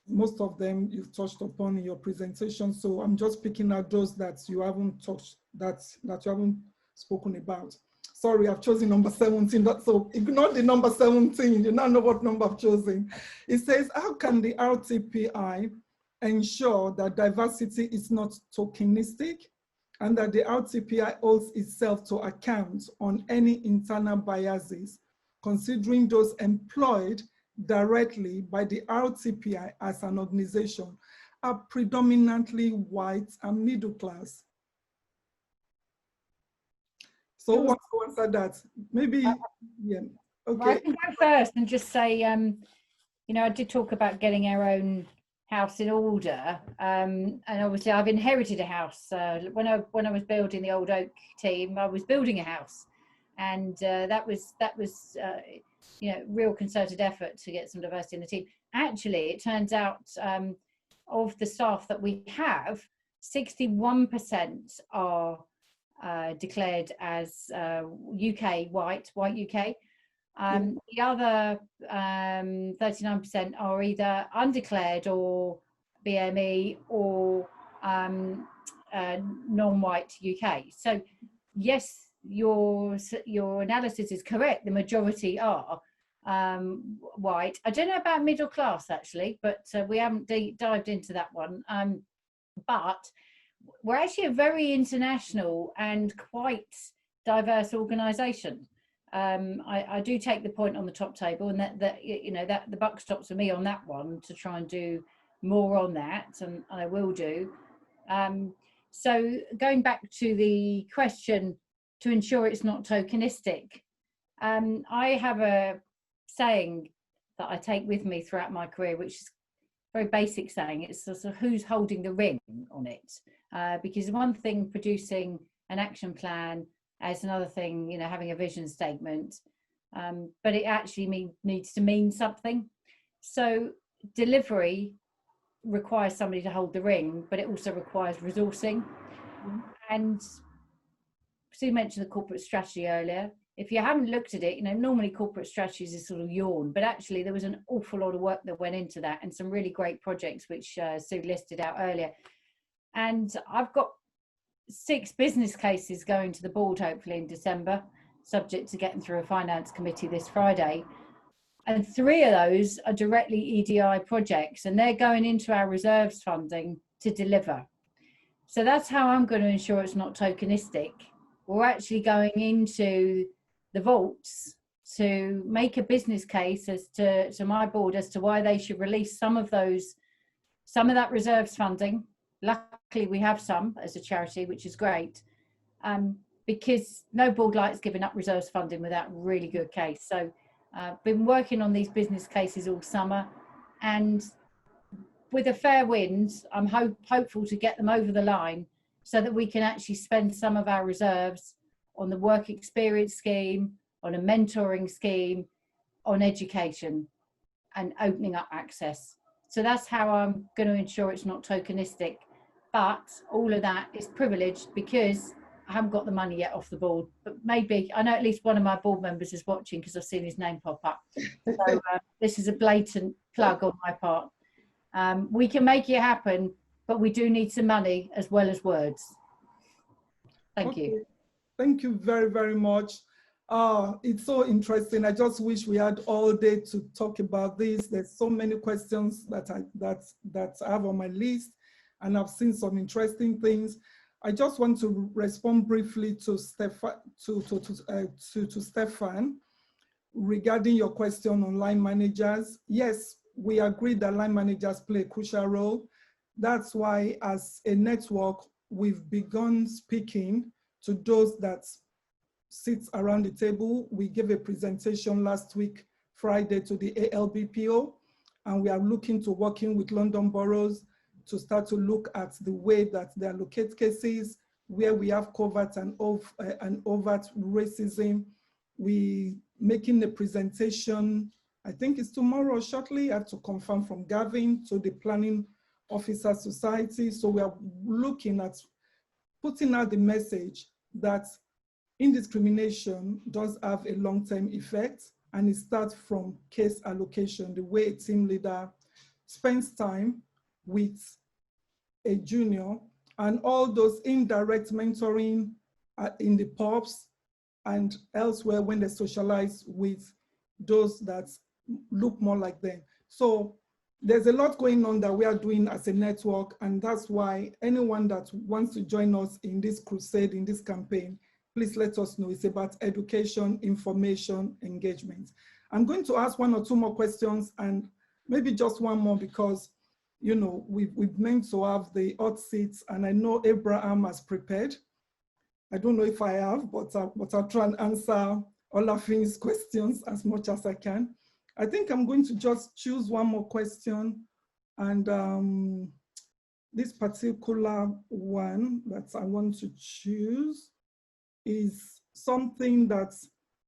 Most of them you've touched upon in your presentation, so I'm just picking out those that you haven't touched, that you haven't spoken about. Sorry, I've chosen number 17, so ignore the number 17, you now know what number I've chosen. It says, how can the RTPI ensure that diversity is not tokenistic, and that the RTPI holds itself to account on any internal biases, considering those employed directly by the RTPI as an organization are predominantly white and middle class? So who wants to answer that? Maybe, yeah, okay. Well, I can go first and just say, you know, I did talk about getting our own house in order, and obviously I've inherited a house. When I was building the Old Oak team, I was building a house, and that was you know, real concerted effort to get some diversity in the team. Actually, it turns out of the staff that we have, 61% are declared as UK white UK. The other 39% are either undeclared or BME or non-white UK. So yes, your analysis is correct. The majority are white. I don't know about middle class actually, but we haven't dived into that one. But we're actually a very international and quite diverse organisation. I do take the point on the top table, and that you know, that the buck stops for me on that one to try and do more on that, and I will do. So going back to the question, to ensure it's not tokenistic, I have a saying that I take with me throughout my career, which is, very basic saying. It's sort of who's holding the ring on it, because one thing producing an action plan as another thing, you know, having a vision statement, but it actually needs to mean something. So delivery requires somebody to hold the ring, but it also requires resourcing. And Sue mentioned the corporate strategy earlier. If you haven't looked at it, you know, normally corporate strategies is sort of yawn, but actually there was an awful lot of work that went into that, and some really great projects which Sue listed out earlier. And I've got 6 business cases going to the board hopefully in December, subject to getting through a finance committee this Friday. And 3 of those are directly EDI projects, and they're going into our reserves funding to deliver. So that's how I'm going to ensure it's not tokenistic. We're actually going into the vaults to make a business case as to my board as to why they should release some of that reserves funding. Luckily we have some as a charity, which is great, because no board likes giving up reserves funding without a really good case. So I've been working on these business cases all summer, and with a fair wind, I'm hopeful to get them over the line so that we can actually spend some of our reserves on the work experience scheme, on a mentoring scheme, on education and opening up access. So that's how I'm going to ensure it's not tokenistic. But all of that is privileged because I haven't got the money yet off the board. But maybe, I know at least one of my board members is watching because I've seen his name pop up. So this is a blatant plug on my part. We can make it happen, but we do need some money as well as words. Thank you. Thank you very, very much. It's so interesting. I just wish we had all day to talk about this. There's so many questions that I have on my list, and I've seen some interesting things. I just want to respond briefly to Stefan regarding your question on line managers. Yes, we agree that line managers play a crucial role. That's why, as a network, we've begun speaking to those that sit around the table. We gave a presentation last week, Friday, to the ALBPO, and we are looking to working with London boroughs to start to look at the way that they allocate cases where we have covert and overt racism. We making a presentation, I think it's tomorrow shortly. I have to confirm from Gavin to the Planning Officer Society. So we are looking at putting out the message that indiscrimination does have a long-term effect, and it starts from case allocation, the way a team leader spends time with a junior, and all those indirect mentoring in the pubs and elsewhere when they socialize with those that look more like them. So there's a lot going on that we are doing as a network, and that's why anyone that wants to join us in this crusade, in this campaign, please let us know. It's about education, information, engagement. I'm going to ask 1 or 2 more questions, and maybe just one more, because you know we've meant to have the hot seats, and I know Abraham has prepared. I don't know if I have, but I'll try and answer Olafiyin's questions as much as I can. I think I'm going to just choose one more question, and this particular one that I want to choose is something that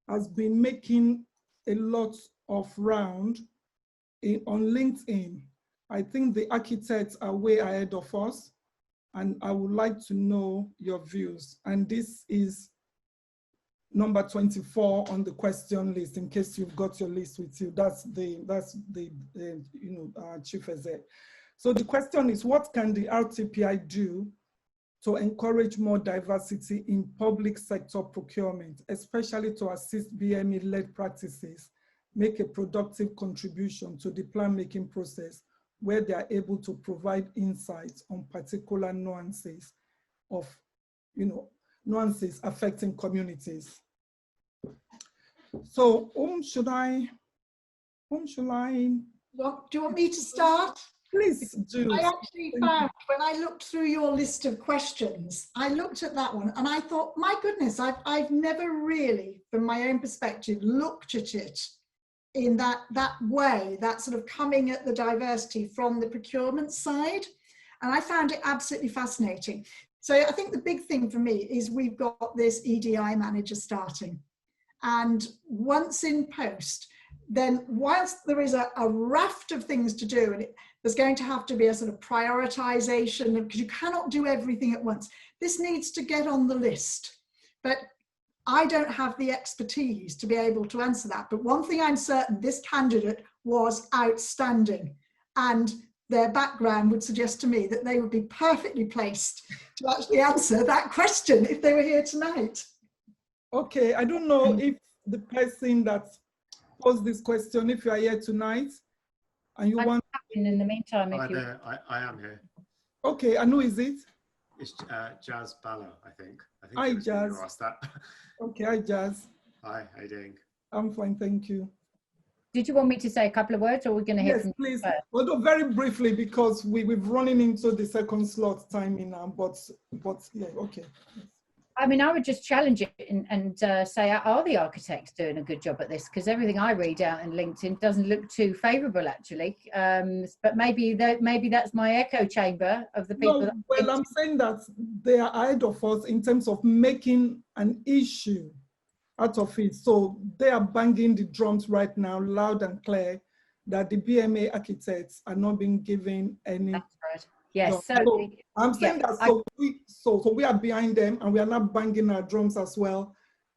has been making a lot of round on LinkedIn. I think the architects are way ahead of us, and I would like to know your views. And this is number 24 on the question list, in case you've got your list with you. That's the chief exec. So the question is, what can the RTPI do to encourage more diversity in public sector procurement, especially to assist BME-led practices make a productive contribution to the plan-making process, where they are able to provide insights on particular nuances of, nuances affecting communities. So, should I? Do you want me to start? Please do. I actually found, when I looked through your list of questions, I looked at that one and I thought, my goodness, I've never really, from my own perspective, looked at it in that way, that sort of coming at the diversity from the procurement side. And I found it absolutely fascinating. So I think the big thing for me is we've got this EDI manager starting. And once in post, then whilst there is a raft of things to do, and there's going to have to be a sort of prioritization, because you cannot do everything at once. This needs to get on the list. But I don't have the expertise to be able to answer that. But one thing I'm certain, this candidate was outstanding. And their background would suggest to me that they would be perfectly placed to actually answer that question if they were here tonight. Okay, I don't know if the person that posed this question, if you are here tonight and you want... In the meantime, if Hi you... there, I am here. Okay, and who is it? It's Jazz Balla, I think. Hi, Jazz. You asked that. Okay, hi, Jazz. Hi, how you doing? I'm fine, thank you. Did you want me to say a couple of words, or we're going to hear from please. you first? Although very briefly, because we've running into the second slot timing now, but yeah, okay. I mean, I would just challenge it and say, are the architects doing a good job at this? Because everything I read out in LinkedIn doesn't look too favourable, actually. But maybe that's my echo chamber of the people. No, well, I'm saying that they are ahead of us in terms of making an issue out of it. So they are banging the drums right now, loud and clear, that the BMA architects are not being given any. That's right. Yes. So I'm saying that so we are behind them and we are not banging our drums as well.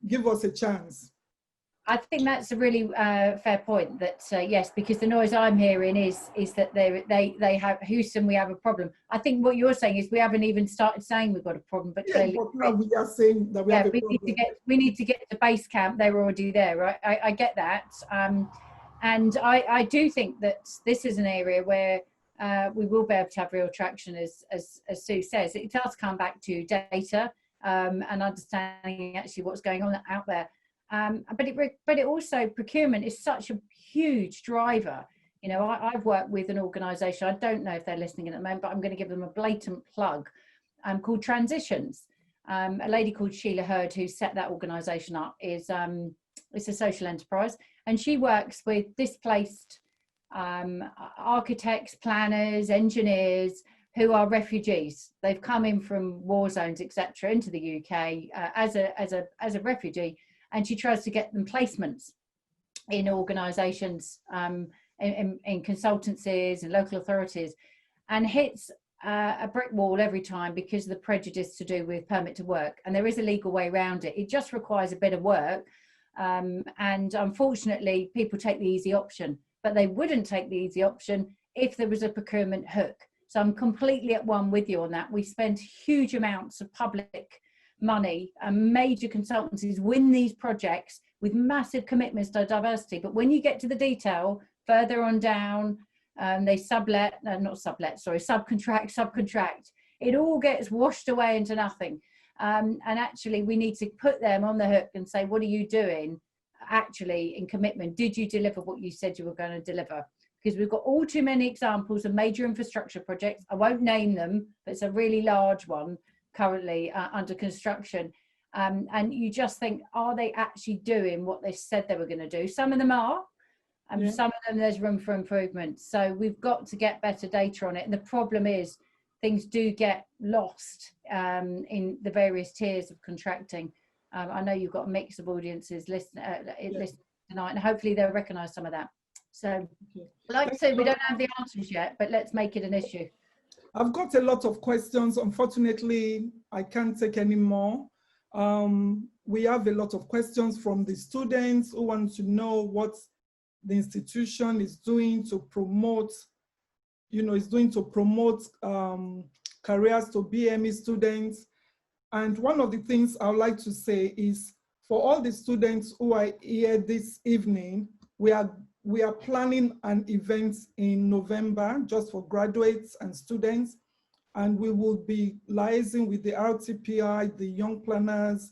Give us a chance. I think that's a really fair point. That yes, because the noise I'm hearing is that they have Houston. We have a problem. I think what you're saying is we haven't even started saying we've got a problem, but clearly but now we are saying that we have a problem. We need to get to base camp. They're already there, right? I get that, and I do think that this is an area where we will be able to have real traction, as Sue says. It does come back to data and understanding actually what's going on out there. But it also, procurement is such a huge driver. You know, I've worked with an organisation, I don't know if they're listening at the moment, but I'm going to give them a blatant plug, called Transitions. A lady called Sheila Hurd, who set that organisation up, is it's a social enterprise, and she works with displaced architects, planners, engineers who are refugees. They've come in from war zones, etc., into the UK as a refugee. And she tries to get them placements in organisations, in consultancies and local authorities, and hits a brick wall every time because of the prejudice to do with permit to work. And there is a legal way around it. It just requires a bit of work. And unfortunately, people take the easy option, but they wouldn't take the easy option if there was a procurement hook. So I'm completely at one with you on that. We spend huge amounts of public money, and major consultancies win these projects with massive commitments to diversity, but when you get to the detail further on down, they subcontract, it all gets washed away into nothing. And actually we need to put them on the hook and say, what are you doing actually in commitment? Did you deliver what you said you were going to deliver? Because we've got all too many examples of major infrastructure projects. I won't name them, but it's a really large one currently under construction, and you just think, are they actually doing what they said they were going to do? Some of them are, and some of them there's room for improvement. So we've got to get better data on it, and the problem is things do get lost in the various tiers of contracting. I know you've got a mix of audiences listening tonight, and hopefully they'll recognise some of that. So like I said, we don't have the answers yet, but let's make it an issue. I've got a lot of questions. Unfortunately, I can't take any more. We have a lot of questions from the students who want to know what the institution is doing to promote, careers to BME students. And one of the things I would like to say is, for all the students who are here this evening, we are planning an event in November just for graduates and students, and we will be liaising with the RTPI, the Young Planners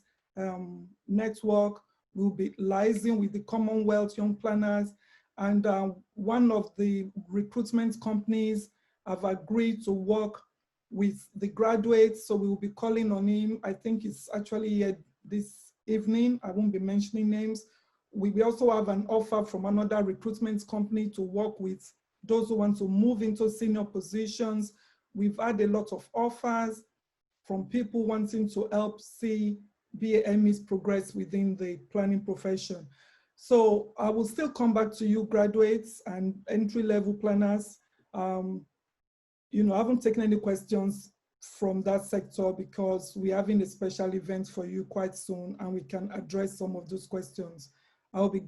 Network. We'll be liaising with the Commonwealth Young Planners, and one of the recruitment companies have agreed to work with the graduates, so we will be calling on him. I think it's actually here this evening. I won't be mentioning names, we also have an offer from another recruitment company to work with those who want to move into senior positions. We've had a lot of offers from people wanting to help see BAMEs progress within the planning profession. So I will still come back to you, graduates and entry-level planners. You know, I haven't taken any questions from that sector because we're having a special event for you quite soon, and we can address some of those questions. I'll be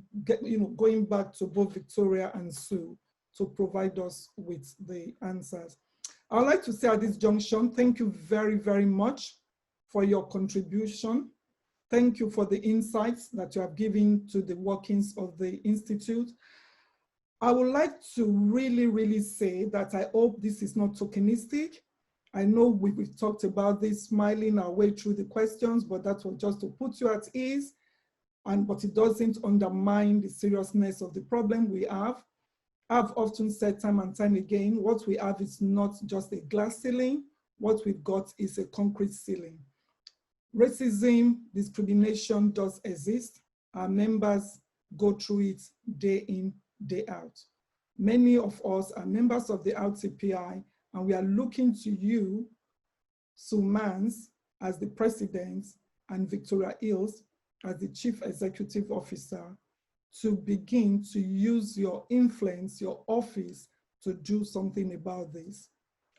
going back to both Victoria and Sue to provide us with the answers. I'd like to say at this junction, thank you very, very much for your contribution. Thank you for the insights that you have given to the workings of the Institute. I would like to really, really say that I hope this is not tokenistic. I know we've talked about this, smiling our way through the questions, but that was just to put you at ease, but it doesn't undermine the seriousness of the problem we have. I've often said time and time again, what we have is not just a glass ceiling. What we've got is a concrete ceiling. Racism, discrimination does exist. Our members go through it day in, day out. Many of us are members of the RTPI, and we are looking to you, Sue Manns, as the president, and Victoria Hills as the chief executive officer, to begin to use your influence, your office, to do something about this.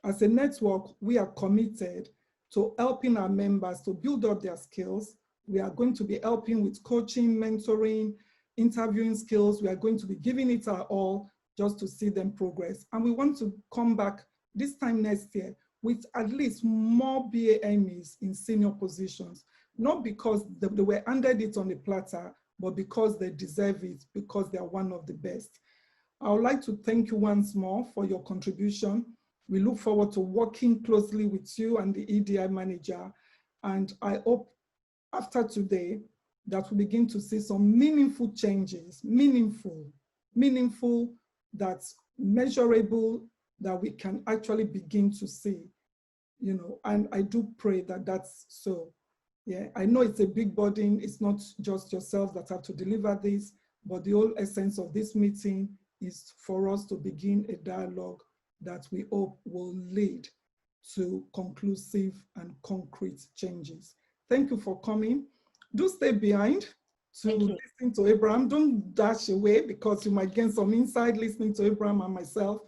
As a network, we are committed to helping our members to build up their skills. We are going to be helping with coaching, mentoring, interviewing skills. We are going to be giving it our all just to see them progress. And we want to come back this time next year with at least more BAMEs in senior positions, not because they were handed it on a platter, but because they deserve it, because they are one of the best. I would like to thank you once more for your contribution. We look forward to working closely with you and the EDI manager. And I hope after today that we begin to see some meaningful changes, meaningful, that's measurable, that we can actually begin to see, and I do pray that that's so. Yeah, I know it's a big burden. It's not just yourself that have to deliver this, but the whole essence of this meeting is for us to begin a dialogue that we hope will lead to conclusive and concrete changes. Thank you for coming. Do stay behind to listen to Abraham. Don't dash away, because you might gain some insight listening to Abraham and myself.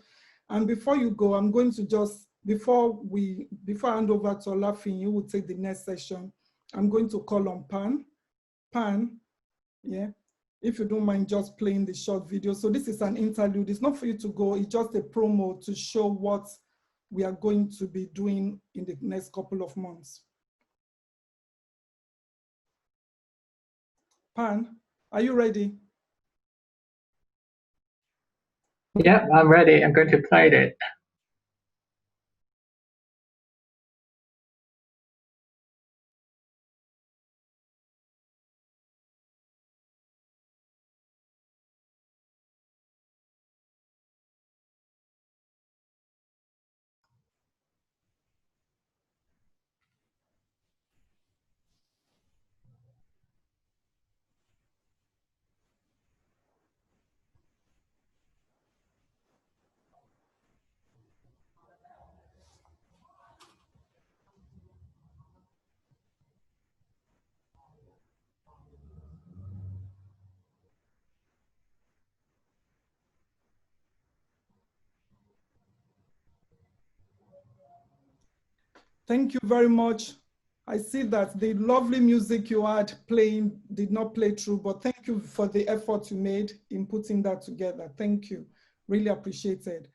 And before you go, I'm going to just, before I hand over to Olafiyin, you will take the next session. I'm going to call on Pan, yeah, if you don't mind just playing the short video. So this is an interlude. It's not for you to go. It's just a promo to show what we are going to be doing in the next couple of months. Pan, are you ready? Yeah, I'm ready. I'm going to play it. Thank you very much. I see that the lovely music you had playing did not play through, but thank you for the effort you made in putting that together. Thank you, really appreciated.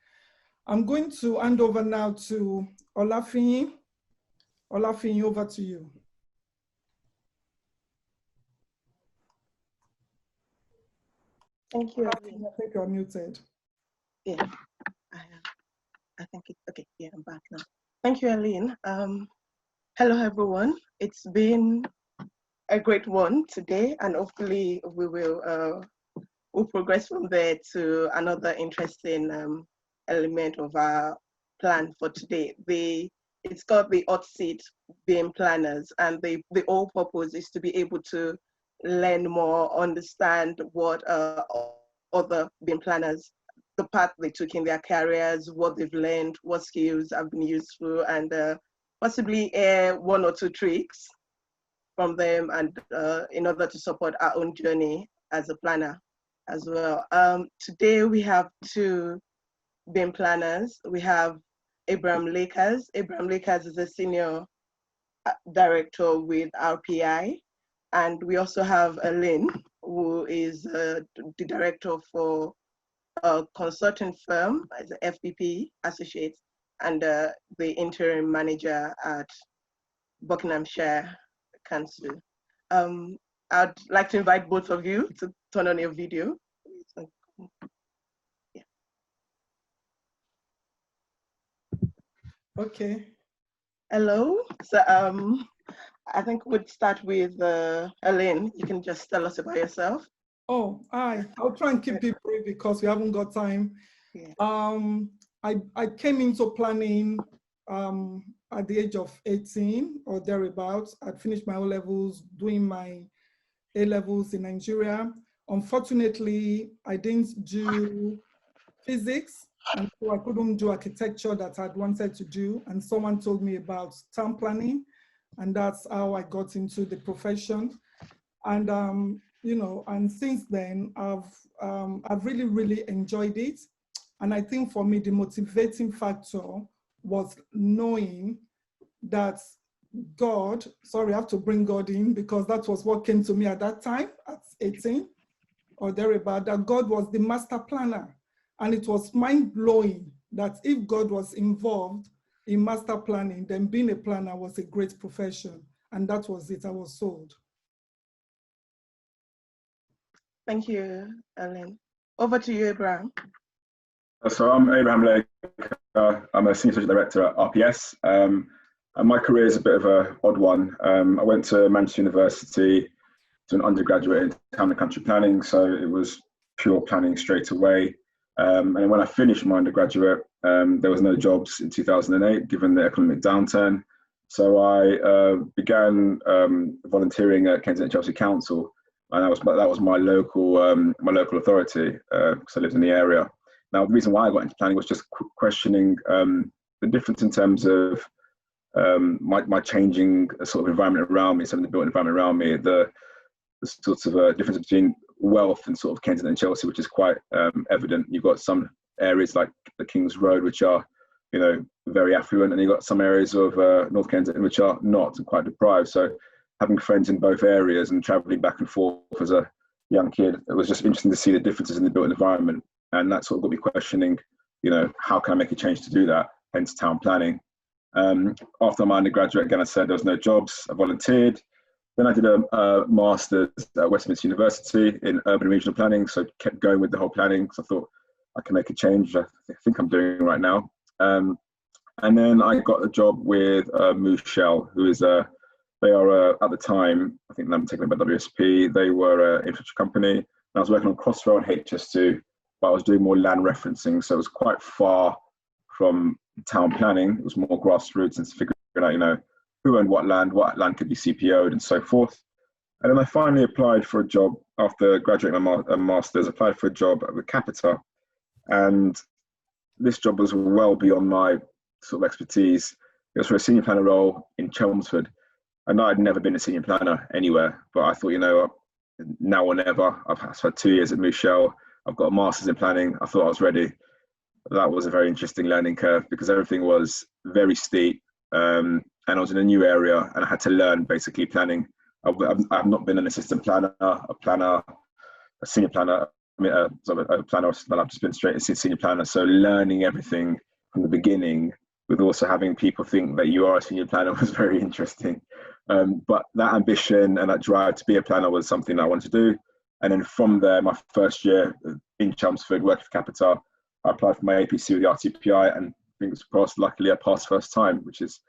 I'm going to hand over now to Olafiyin. Olafiyin, over to you. Thank you. I think you're muted. Yeah, I think it's okay. Yeah, I'm back now. Thank you, Helen. Hello, everyone. It's been a great one today, and hopefully we will we'll progress from there to another interesting element of our plan for today. It's called the hot seat BAME Planners, and the whole purpose is to be able to learn more, understand what other BAME planners, the path they took in their careers, what they've learned, what skills have been useful, and possibly one or two tricks from them, and in order to support our own journey as a planner as well. Today we have two BAME planners. We have Abraham Lakers. Abraham Lakers is a senior director with RPI. And we also have Helen, who is the director for a consulting firm as an FPP associate, and the interim manager at Buckinghamshire Council. I'd like to invite both of you to turn on your video. Yeah. Okay. Hello. So I think we'd start with Helen. You can just tell us about yourself. Oh, hi. I'll try and keep it brief because we haven't got time. Yeah. I came into planning at the age of 18 or thereabouts. I'd finished my O-levels, doing my A-levels in Nigeria. Unfortunately, I didn't do physics, and so I couldn't do architecture that I'd wanted to do. And someone told me about town planning, and that's how I got into the profession. And you know, and since then, I've really, really enjoyed it. And I think for me, the motivating factor was knowing that God, sorry, I have to bring God in because that was what came to me at that time, at 18 or thereabout, that God was the master planner. And it was mind-blowing that if God was involved in master planning, then being a planner was a great profession. And that was it, I was sold. Thank you, Helen. Over to you, Abraham. So I'm Abraham Laker. I'm a Senior Associate Director at RPS. And my career is a bit of an odd one. I went to Manchester University to an undergraduate in town and country planning, so it was pure planning straight away. And when I finished my undergraduate, there was no jobs in 2008, given the economic downturn. So I began volunteering at Kensington and Chelsea Council, and that was my local authority because I lived in the area. Now, the reason why I got into planning was just questioning the difference in terms of my changing sort of environment around me, some of the built environment around me, the sorts of difference between wealth and sort of Kensington and Chelsea, which is quite evident. You've got some areas like the King's Road, which are, you know, very affluent, and you've got some areas of North Kensington which are not, and quite deprived. So having friends in both areas and travelling back and forth as a young kid, it was just interesting to see the differences in the built environment. And that sort of got me questioning, you know, how can I make a change to do that? Hence town planning. After my undergraduate, again, I said there was no jobs. I volunteered. Then I did a master's at Westminster University in urban and regional planning. So I kept going with the whole planning because I thought I can make a change. I think I'm doing right now. And then I got a job with Mouchel, who is they are at the time, I think I'm taken by WSP. They were an infrastructure company. And I was working on Crossrail and HS2, but I was doing more land referencing. So it was quite far from town planning. It was more grassroots and figuring out, you know, who owned what land could be CPO'd and so forth. And then I finally applied for a job after graduating my master's, applied for a job with Capita. And this job was well beyond my sort of expertise. It was for a senior planner role in Chelmsford. And I'd never been a senior planner anywhere, but I thought, you know, now or never. I've had 2 years at Mouchel. I've got a master's in planning. I thought I was ready. That was a very interesting learning curve because everything was very steep. And I was in a new area and I had to learn basically planning. I've not been an assistant planner, a senior planner, a planner, I've just been straight into senior planner. So learning everything from the beginning with also having people think that you are a senior planner was very interesting. But that ambition and that drive to be a planner was something I wanted to do. And then from there, my first year in Chelmsford, working for Capita, I applied for my APC with the RTPI and fingers crossed, luckily I passed first time, which is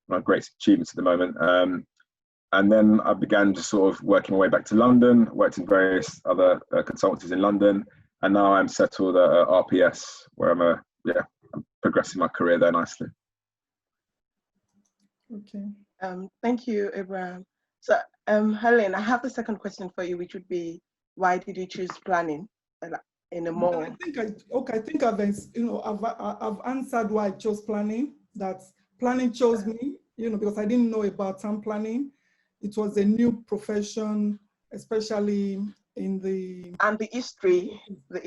one of my great achievements at the moment. And then I began just sort of working my way back to London, worked in various other consultancies in London, and now I'm settled at RPS, where I'm progressing my career there nicely. Okay. Thank you, Abraham. So, Helen, I have the second question for you, which would be, why did you choose planning in a more? I think I've I've answered why I chose planning. That planning chose me, because I didn't know about town planning. It was a new profession, especially in the history. But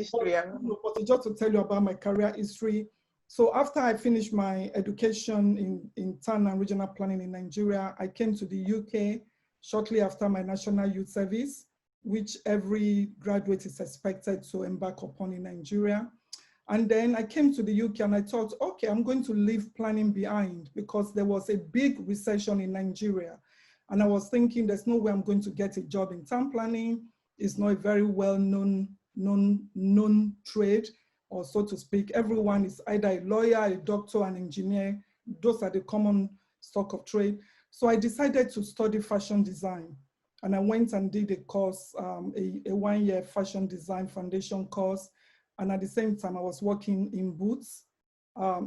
just to tell you about my career history. So after I finished my education in town and regional planning in Nigeria, I came to the UK shortly after my National Youth Service, which every graduate is expected to embark upon in Nigeria. And then I came to the UK and I thought, okay, I'm going to leave planning behind because there was a big recession in Nigeria. And I was thinking there's no way I'm going to get a job in town planning. It's not a very well-known trade, or so to speak. Everyone is either a lawyer, a doctor, an engineer. Those are the common stock of trade. So I decided to study fashion design. And I went and did a course, a one-year fashion design foundation course. And at the same time, I was working in Boots,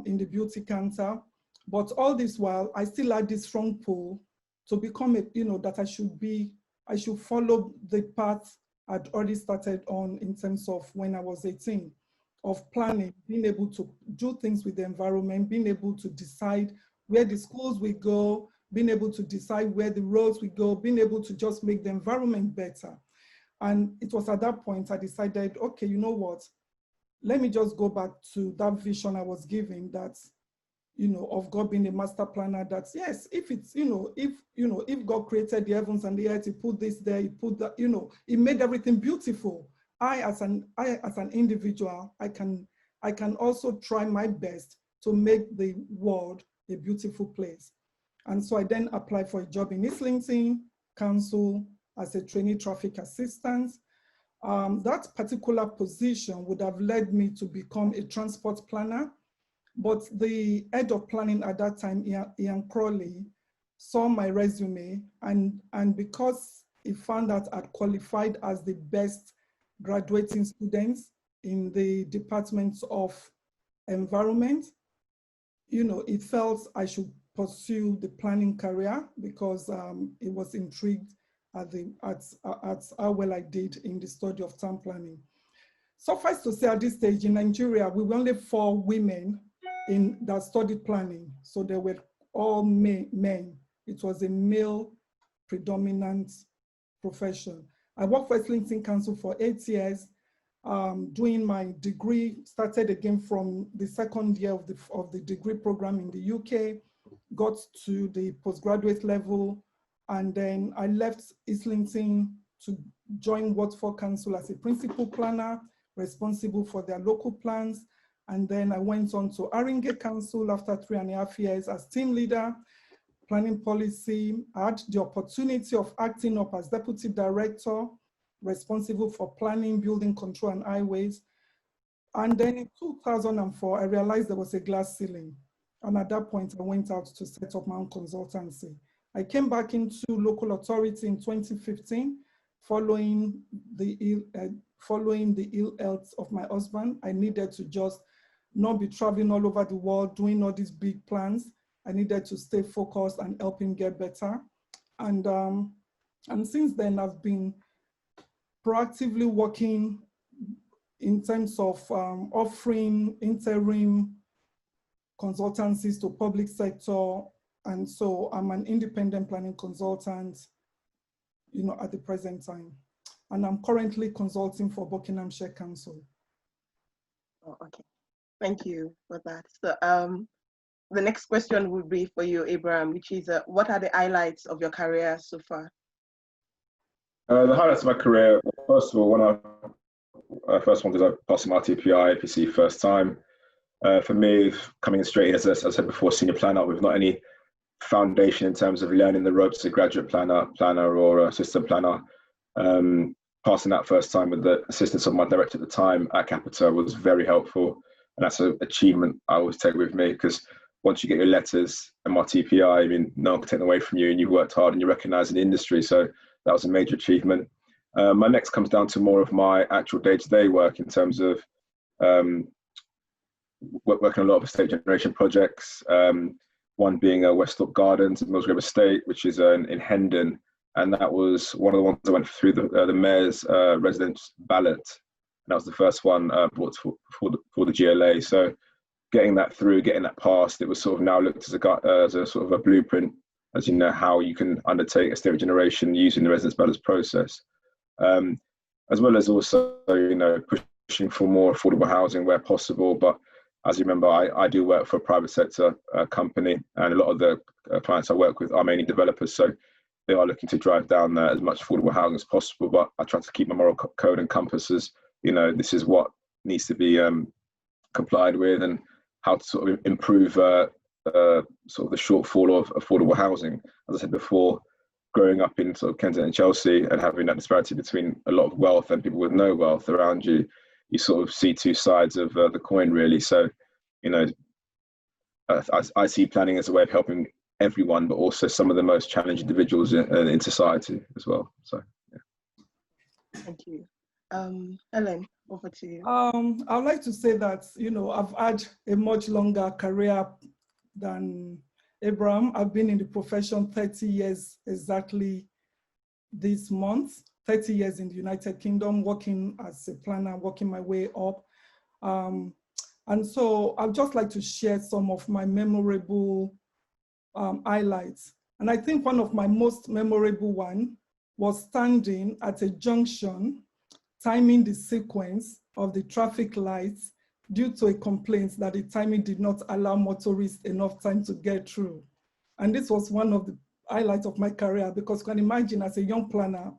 in the beauty counter. But all this while, I still had this strong pull to become that I should follow the path I'd already started on in terms of when I was 18, of planning, being able to do things with the environment, being able to decide where the schools will go, being able to decide where the roads will go, being able to just make the environment better. And it was at that point I decided, okay, you know what? Let me just go back to that vision I was giving, that, of God being a master planner, that yes, if it's, if God created the heavens and the earth, he put this there, he put that, he made everything beautiful. I as an individual, I can also try my best to make the world a beautiful place. And so I then applied for a job in Islington Council as a trainee traffic assistant. That particular position would have led me to become a transport planner, but the head of planning at that time, Ian Crowley, saw my resume, and because he found that I'd qualified as the best graduating students in the Department of Environment, he felt I should pursue the planning career because he was intrigued at how well I did in the study of town planning. Suffice to say, at this stage in Nigeria, we were only 4 women that studied planning. So they were all men. It was a male predominant profession. I worked for Islington Council for 8 years, doing my degree, started again from the second year of the degree program in the UK, got to the postgraduate level, and then I left Islington to join Watford Council as a principal planner, responsible for their local plans. And then I went on to Haringey Council after 3.5 years as team leader, planning policy. I had the opportunity of acting up as deputy director, responsible for planning, building control and highways. And then in 2004, I realized there was a glass ceiling. And at that point, I went out to set up my own consultancy. I came back into local authority in 2015, following the ill health of my husband. I needed to just not be traveling all over the world, doing all these big plans. I needed to stay focused and help him get better. And since then, I've been proactively working in terms of offering interim consultancies to public sector. And so I'm an independent planning consultant, at the present time. And I'm currently consulting for Buckinghamshire Council. Oh, okay, thank you for that. So the next question would be for you, Abraham, which is what are the highlights of your career so far? The highlights of my career, first of all, when I first one because I passed my RTPI, APC first time. For me, coming straight in, as I said before, senior planner with not any foundation in terms of learning the ropes as a graduate planner or assistant planner. Passing that first time with the assistance of my director at the time at Capita was very helpful. And that's an achievement I always take with me, because once you get your letters, MRTPI, I mean, no one can take them away from you, and you've worked hard and you're recognised in the industry. So that was a major achievement. My next comes down to more of my actual day-to-day work in terms of working on a lot of estate generation projects. One being Westthorpe Gardens at Millsgrove Estate, which is in Hendon, and that was one of the ones that went through the mayor's residence ballot. And that was the first one brought for the GLA. So getting that through, getting that passed, it was sort of now looked as a sort of a blueprint, as you know, how you can undertake estate regeneration using the residence ballots process, as well as also, you know, pushing for more affordable housing where possible. But as you remember, I do work for a private sector company, and a lot of the clients I work with are mainly developers, so they are looking to drive down as much affordable housing as possible. But I try to keep my moral code and compass as, you know, this is what needs to be complied with, and how to sort of improve sort of the shortfall of affordable housing. As I said before, growing up in sort of Kensington and Chelsea and having that disparity between a lot of wealth and people with no wealth around you, you sort of see two sides of the coin, really. So, you know, I see planning as a way of helping everyone, but also some of the most challenged individuals in society as well. So, yeah. Thank you. Helen, over to you. I'd like to say that, you know, I've had a much longer career than Abraham. I've been in the profession 30 years exactly this month, 30 years in the United Kingdom, working as a planner, working my way up. And so I'd just like to share some of my memorable highlights. And I think one of my most memorable one was standing at a junction, timing the sequence of the traffic lights due to a complaint that the timing did not allow motorists enough time to get through. And this was one of the highlights of my career, because you can imagine as a young planner,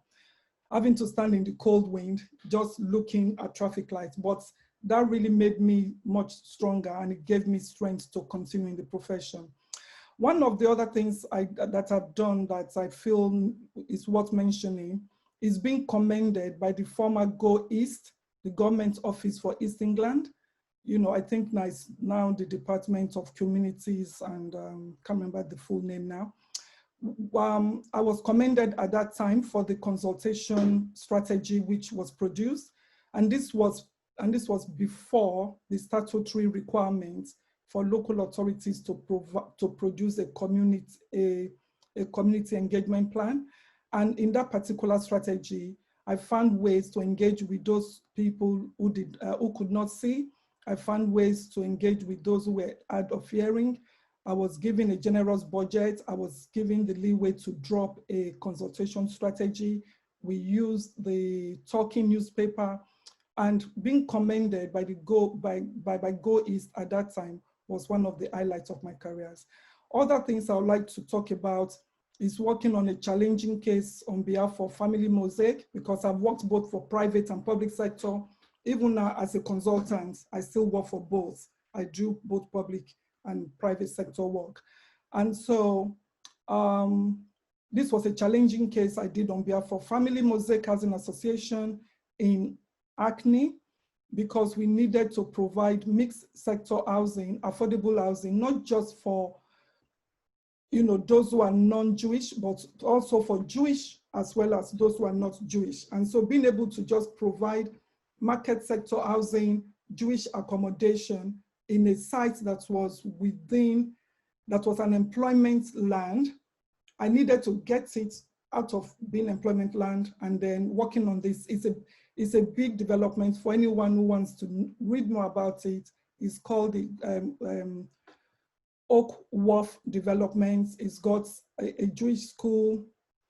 having to stand in the cold wind, just looking at traffic lights. But that really made me much stronger, and it gave me strength to continue in the profession. One of the other things that I've done that I feel is worth mentioning is being commended by the former Go East, the government office for East England. You know, I think now the Department of Communities, and can't remember the full name now. I was commended at that time for the consultation strategy which was produced, and this was before the statutory requirements for local authorities to produce a community engagement plan. And in that particular strategy, I found ways to engage with those people who could not see. I found ways to engage with those who were hard of hearing. I was given a generous budget. I was given the leeway to drop a consultation strategy. We used the talking newspaper, and being commended by Go East at that time was one of the highlights of my careers. Other things I would like to talk about is working on a challenging case on behalf of Family Mosaic, because I've worked both for private and public sector. Even now as a consultant, I still work for both. I do both public and private sector work. And so this was a challenging case I did on behalf of Family Mosaic Housing Association in Hackney, because we needed to provide mixed sector housing, affordable housing, not just for, you know, those who are non-Jewish, but also for Jewish as well as those who are not Jewish. And so being able to just provide market sector housing, Jewish accommodation in a site that was an employment land, I needed to get it out of being employment land, and then working on this is a big development. For anyone who wants to read more about it, it's called the Oak Wharf Development. It's got a Jewish school,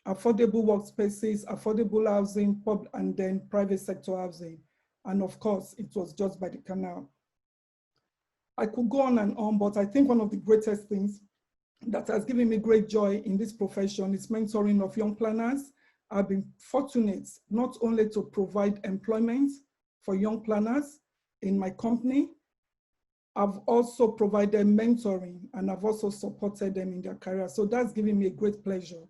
affordable workspaces, affordable housing, and then private sector housing. And of course, it was just by the canal. I could go on, but I think one of the greatest things that has given me great joy in this profession is mentoring of young planners. I've been fortunate not only to provide employment for young planners in my company, I've also provided mentoring, and I've also supported them in their career. So that's giving me a great pleasure,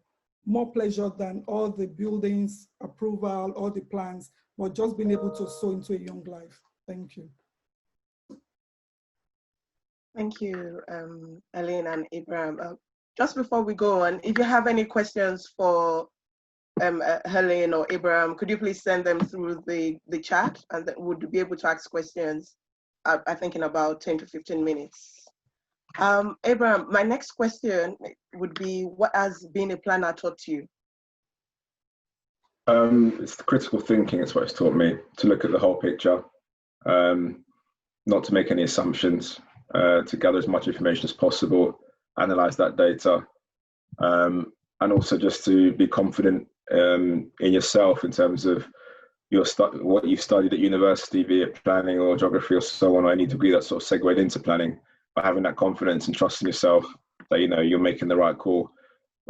more pleasure than all the buildings, approval, all the plans, but just being able to sow into a young life. Thank you. Thank you, Helen and Abraham. Just before we go on, if you have any questions for Helen or Abraham, could you please send them through the chat, and then we'll be able to ask questions, I think, in about 10 to 15 minutes. Abraham, my next question would be, what has being a planner taught you? It's the critical thinking. It's what it's taught me, to look at the whole picture, not to make any assumptions, to gather as much information as possible, analyze that data, and also just to be confident in yourself in terms of what you've studied at university, be it planning or geography or so on, or any degree that sort of segued into planning, by having that confidence and trusting yourself that you're making the right call,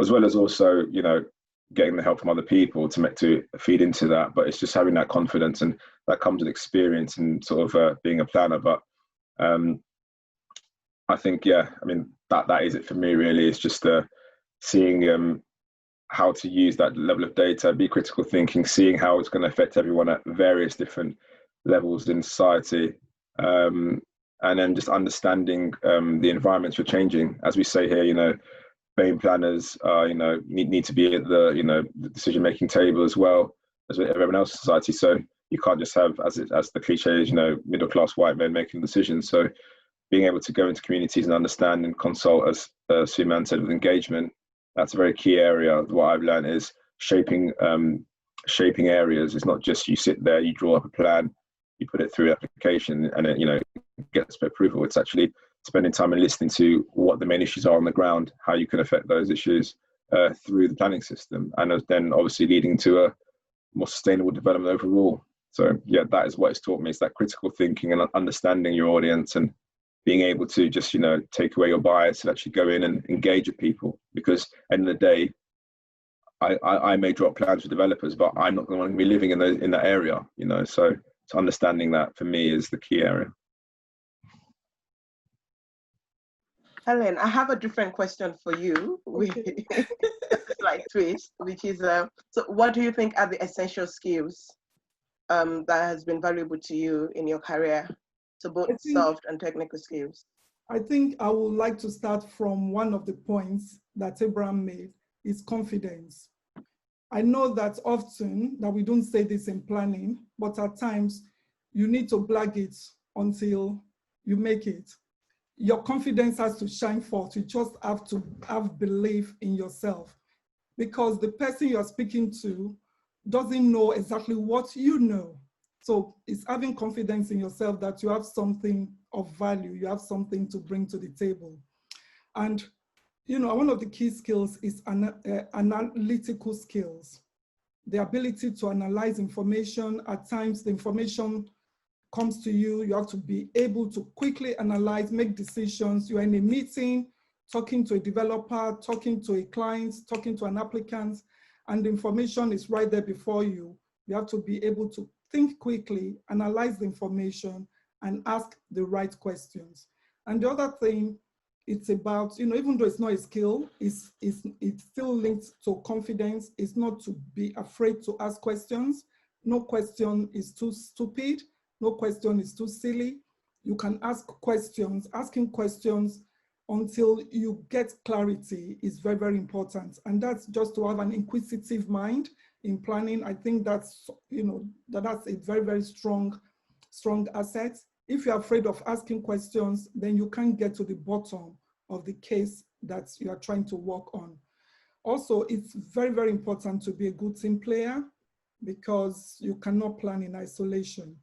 as well as also getting the help from other people to feed into that. But it's just having that confidence, and that comes with experience and sort of being a planner. But I think, yeah, I mean, that is it for me, really. It's just seeing how to use that level of data, be critical thinking, seeing how it's going to affect everyone at various different levels in society, and then just understanding the environments you're changing. As we say here, BAME planners need to be at the decision making table as well as everyone else in society. So you can't just have, as the cliche is, middle class white men making decisions. So being able to go into communities and understand and consult, as Suman said, with engagement, that's a very key area. What I've learned is shaping areas. It's not just you sit there, you draw up a plan, you put it through application, and it gets approval. It's actually spending time and listening to what the main issues are on the ground, how you can affect those issues through the planning system, and then obviously leading to a more sustainable development overall. So yeah, that is what it's taught me. It's that critical thinking and understanding your audience, and being able to just take away your bias and actually go in and engage with people. Because at the end of the day, I may drop plans for developers, but I'm not going to be living in that area. So understanding that for me is the key area. Helen, I have a different question for you, Okay. like twist, which is, so what do you think are the essential skills that has been valuable to you in your career? So both soft and technical skills. I think I would like to start from one of the points that Abraham made, is confidence. I know that often that we don't say this in planning, but at times you need to blag it until you make it. Your confidence has to shine forth. You just have to have belief in yourself, because the person you're speaking to doesn't know exactly what you know. So it's having confidence in yourself that you have something of value, you have something to bring to the table. And one of the key skills is analytical skills. The ability to analyze information. At times the information comes to you, you have to be able to quickly analyze, make decisions. You're in a meeting, talking to a developer, talking to a client, talking to an applicant, and the information is right there before you. You have to be able to think quickly, analyze the information, and ask the right questions. And the other thing, it's about, even though it's not a skill, it's still linked to confidence. It's not to be afraid to ask questions. No question is too stupid. No question is too silly. You can ask questions. Asking questions until you get clarity is very, very important. And that's just to have an inquisitive mind in planning. I think that's, that's a very, very strong asset. If you're afraid of asking questions, then you can't get to the bottom of the case that you are trying to work on. Also, it's very, very important to be a good team player, because you cannot plan in isolation.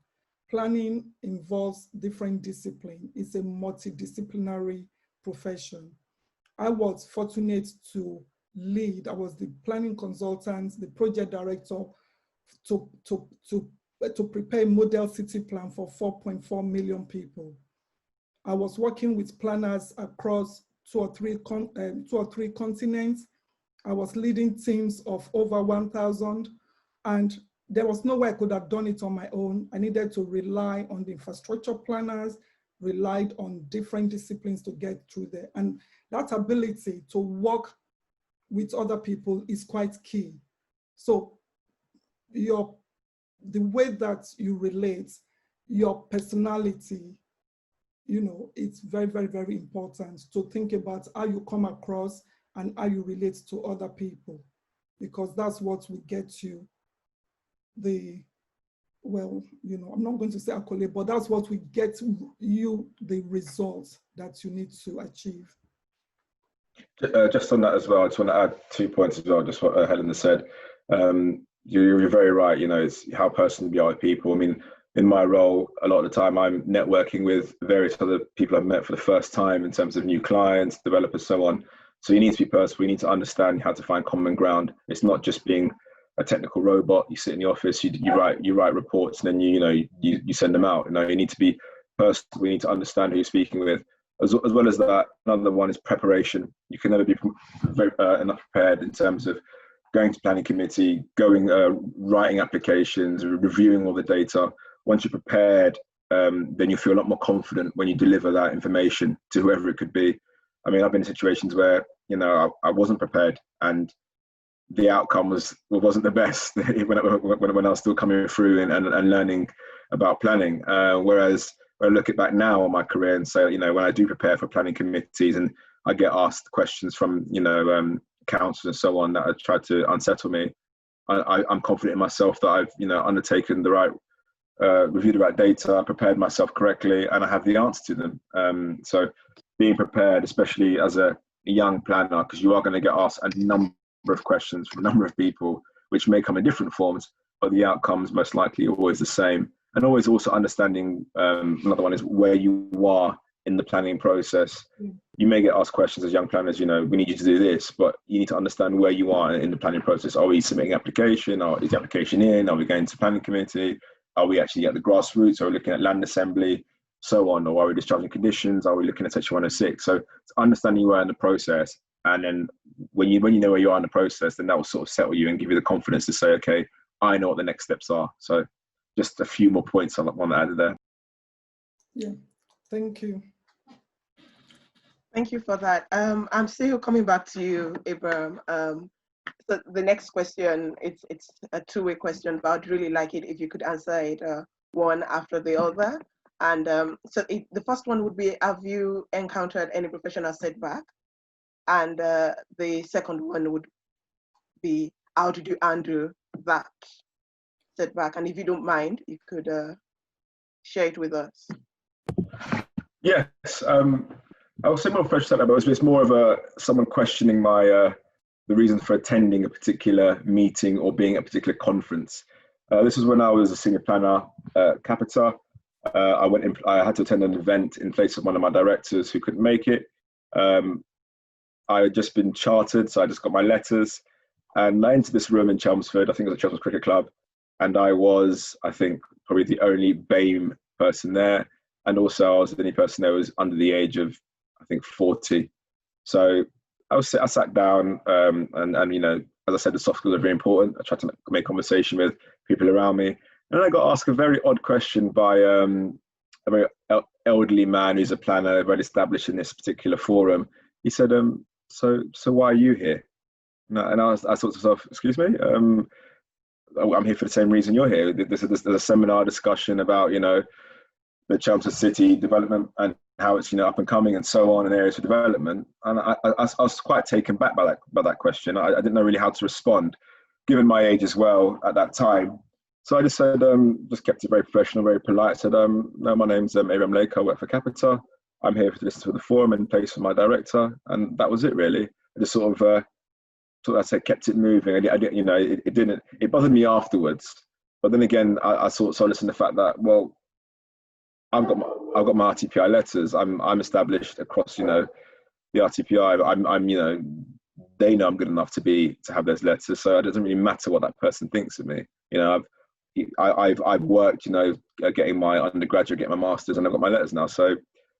Planning involves different disciplines. It's a multidisciplinary profession. I was fortunate to lead. I was the planning consultant, the project director to prepare a model city plan for 4.4 million people. I was working with planners across two or three continents. I was leading teams of over 1,000, and there was no way I could have done it on my own. I needed to rely on the infrastructure planners, relied on different disciplines to get through there. And that ability to work with other people is quite key. So the way that you relate, your personality, it's very, very, very important to think about how you come across and how you relate to other people, because that's what will get you I'm not going to say accolade, but that's what will get you the results that you need to achieve. Just on that as well, I just want to add 2 points as well, just what Helen has said. you're very right. You know, it's how personally you are with people. I mean, in my role, a lot of the time I'm networking with various other people I've met for the first time in terms of new clients, developers, so on. So you need to be personal. You need to understand how to find common ground. It's not just being a technical robot. You sit in the office, you write reports, and then you send them out. You know, you need to be personal. You need to understand who you're speaking with. As well as that, another one is preparation. You can never be enough prepared in terms of going to planning committee, writing applications, reviewing all the data. Once you're prepared, then you feel a lot more confident when you deliver that information to whoever it could be. I mean, I've been in situations where, you know, I wasn't prepared and the outcome wasn't the best when I was still coming through and learning about planning. Whereas when I look back now on my career and say, you know, when I do prepare for planning committees and I get asked questions from, you know, councils and so on that have tried to unsettle me, I'm confident in myself that I've, you know, undertaken the right, reviewed the right data, prepared myself correctly, and I have the answer to them. So being prepared, especially as a young planner, because you are going to get asked a number of questions from a number of people, which may come in different forms, but the outcomes most likely are always the same. And always also understanding, another one is where you are in the planning process. You may get asked questions as young planners, you know, we need you to do this, but you need to understand where you are in the planning process. Are we submitting an application? Or is the application in? Are we going to planning committee? Are we actually at the grassroots? Are we looking at land assembly? So on, or are we discharging conditions? Are we looking at section 106? So it's understanding where in the process, and then when you know where you are in the process, then that will sort of settle you and give you the confidence to say, okay, I know what the next steps are. So just a few more points on that added there. Yeah, thank you. Thank you for that. I'm still coming back to you, Abraham. So the next question, it's a two-way question, but I'd really like it if you could answer it one after the other. And so the first one would be, have you encountered any professional setback? And the second one would be, how did you handle that setback? And if you don't mind, you could share it with us. Yes, I was saying more professional setback, but it's more of someone questioning my the reason for attending a particular meeting or being at a particular conference. This was when I was a senior planner at Capita. I had to attend an event in place of one of my directors who couldn't make it. I had just been chartered, so I just got my letters, and I entered this room in Chelmsford. I think it was a Chelmsford Cricket Club, and I was, I think, probably the only BAME person there, and also I was the only person that was under the age of, I think, 40. So I sat down, and you know, as I said, the soft skills are very important. I tried to make conversation with people around me. And then I got asked a very odd question by a very elderly man who's a planner, very established in this particular forum. He said, so why are you here? And I thought to myself, excuse me? I'm here for the same reason you're here. There's a seminar discussion about, you know, the Chelmsford City development and how it's, you know, up and coming and so on, and areas for development. And I was quite taken back by that question. I didn't know really how to respond, given my age as well at that time. So I just said, just kept it very professional, very polite. I said, no, my name's Abraham, I work for Capita. I'm here to listen to the forum and place for my director. And that was it, really. I just sort of, I said, kept it moving. You know, it bothered me afterwards. But then again, I sort of listened to the fact that, well, I've got my RTPI letters. I'm established across, you know, the RTPI. I'm you know, they know I'm good enough to have those letters. So it doesn't really matter what that person thinks of me. You know, I've worked, you know, getting my undergraduate, getting my master's, and I've got my letters now. So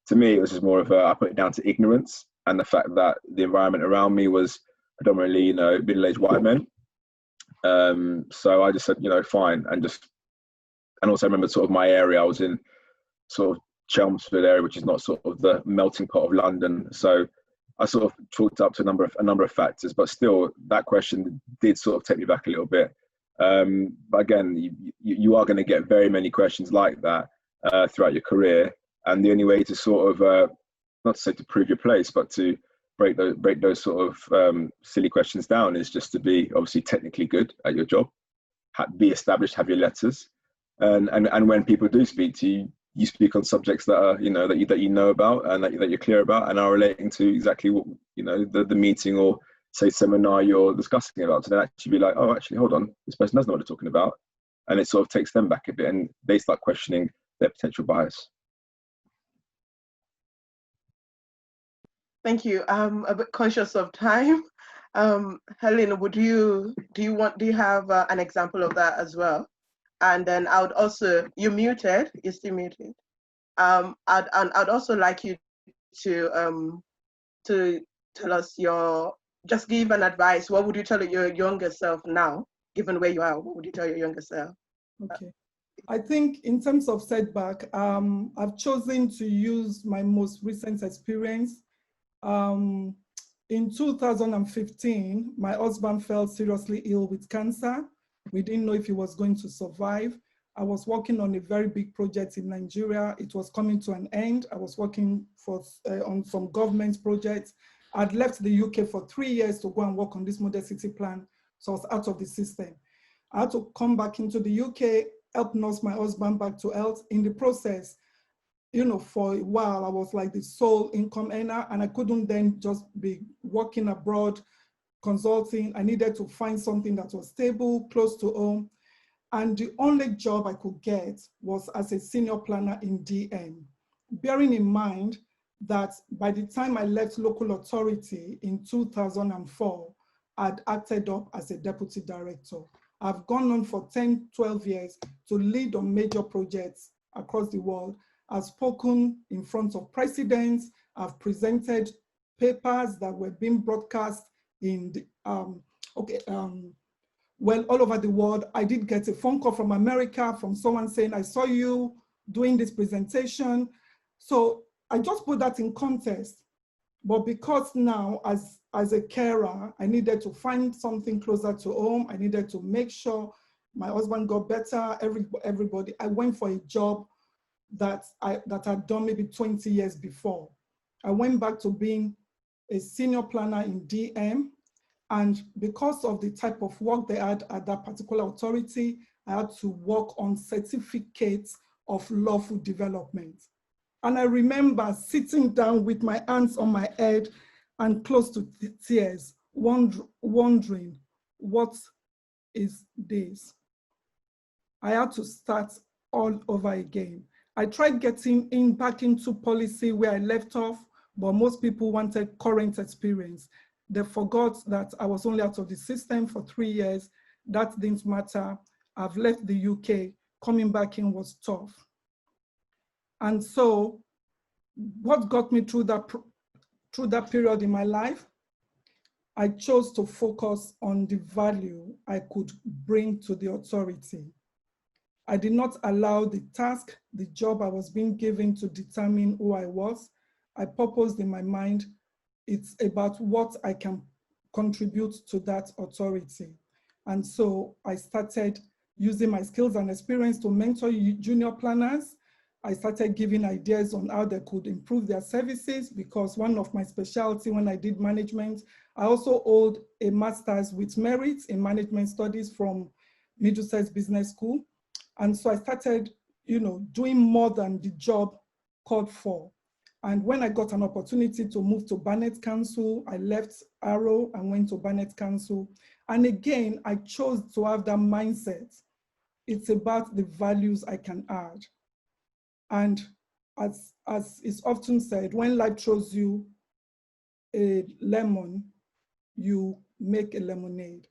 to me, it was just more of I put it down to ignorance and the fact that the environment around me was predominantly, you know, middle-aged white men. So I just said, you know, fine, and also I remember sort of my area. I was in sort of Chelmsford area, which is not sort of the melting pot of London. So I sort of talked up to a number of factors, but still that question did sort of take me back a little bit. But again, you are going to get very many questions like that throughout your career, and the only way to sort of not to say to prove your place, but to break those sort of silly questions down is just to be obviously technically good at your job, be established, have your letters, and when people do speak to you, you speak on subjects that are, you know, that you know about and that you're clear about and are relating to exactly what, you know, the meeting or say, seminar you're discussing about, to then actually be like, oh, actually, hold on, this person doesn't know what they're talking about. And it sort of takes them back a bit and they start questioning their potential bias. Thank you. I'm a bit conscious of time. Helen, do you have an example of that as well? And then I would also, you're still muted. I'd also like you to tell us just give an advice. What would you tell your younger self now, given where you are? What would you tell your younger self? Okay. I think in terms of setback, I've chosen to use my most recent experience. In 2015, my husband fell seriously ill with cancer. We didn't know if he was going to survive. I was working on a very big project in Nigeria. It was coming to an end. I was working on some government projects. I'd left the UK for 3 years to go and work on this model city plan, so I was out of the system. I had to come back into the UK, help nurse my husband back to health. In the process, you know, for a while, I was like the sole income earner, and I couldn't then just be working abroad, consulting. I needed to find something that was stable, close to home. And the only job I could get was as a senior planner in DM, bearing in mind that by the time I left local authority in 2004, I'd acted up as a deputy director. I've gone on for 10, 12 years to lead on major projects across the world. I've spoken in front of presidents. I've presented papers that were being broadcast in the, well, all over the world. I did get a phone call from America from someone saying, I saw you doing this presentation. So I just put that in context. But because now, as a carer, I needed to find something closer to home. I needed to make sure my husband got better, everybody. I went for a job that I'd done maybe 20 years before. I went back to being a senior planner in DM. And because of the type of work they had at that particular authority, I had to work on certificates of lawful development. And I remember sitting down with my hands on my head and close to tears, wondering, what is this? I had to start all over again. I tried getting back into policy where I left off, but most people wanted current experience. They forgot that I was only out of the system for 3 years. That didn't matter. I've left the UK. Coming back in was tough. And so what got me through that period in my life, I chose to focus on the value I could bring to the authority. I did not allow the task, the job I was being given to determine who I was. I purposed in my mind, it's about what I can contribute to that authority. And so I started using my skills and experience to mentor junior planners. I started giving ideas on how they could improve their services, because one of my specialty when I did management, I also hold a master's with merit in management studies from Middlesex Business School. And so I started, doing more than the job called for. And when I got an opportunity to move to Barnet Council, I left Arrow and went to Barnet Council. And again, I chose to have that mindset. It's about the values I can add. And as is often said, when life throws you a lemon, you make a lemonade.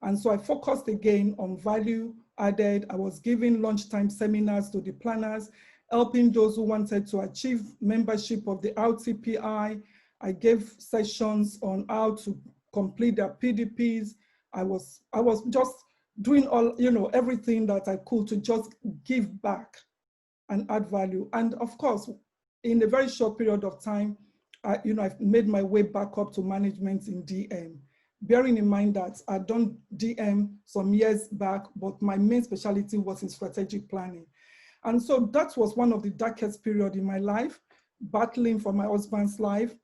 And so I focused again on value added. I was giving lunchtime seminars to the planners, helping those who wanted to achieve membership of the RTPI. I gave sessions on how to complete their PDPs. I was just doing all, everything that I could to just give back and add value. And of course, in a very short period of time, I've made my way back up to management in DM, bearing in mind that I'd done DM some years back, but my main specialty was in strategic planning. And so that was one of the darkest periods in my life, battling for my husband's life,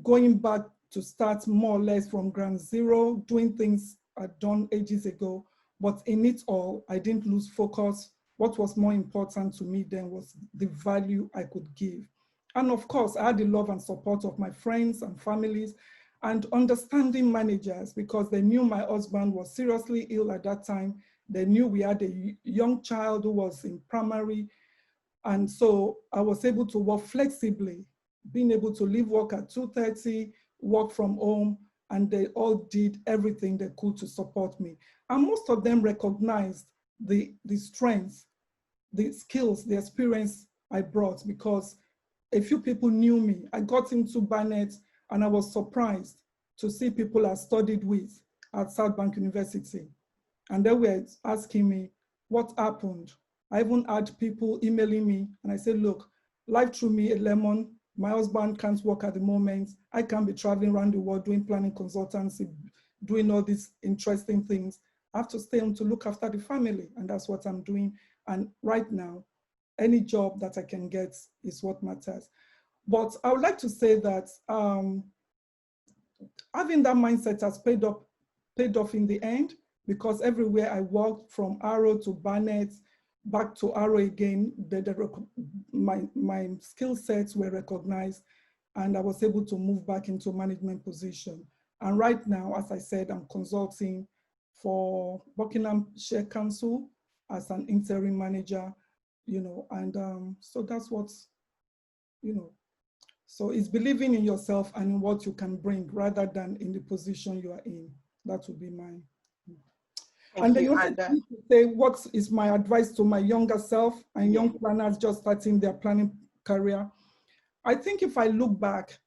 going back to start more or less from ground zero, doing things I'd done ages ago. But in it all, I didn't lose focus. What was more important to me then was the value I could give. And of course, I had the love and support of my friends and families. and understanding managers, because they knew my husband was seriously ill at that time. They knew we had a young child who was in primary. And so I was able to work flexibly, being able to leave work at 2:30, work from home, and they all did everything they could to support me. And most of them recognized the strengths, the skills, the experience I brought, because a few people knew me. I got into Barnet and I was surprised to see people I studied with at South Bank University. And they were asking me, what happened? I even had people emailing me and I said, look, life threw me a lemon. My husband can't work at the moment. I can't be traveling around the world doing planning consultancy, doing all these interesting things. I have to stay home to look after the family, and that's what I'm doing. And right now, any job that I can get is what matters. But I would like to say that having that mindset has paid off in the end, because everywhere I worked, from Arrow to Barnet, back to Arrow again, my skill sets were recognized, and I was able to move back into management position. And right now, as I said, I'm consulting for Buckinghamshire Council as an interim manager, you know, and so that's what's, you know, so it's believing in yourself and in what you can bring rather than in the position you are in. That would be mine. And then you want to say, what is my advice to my younger self and young planners just starting their planning career? I think if I look back,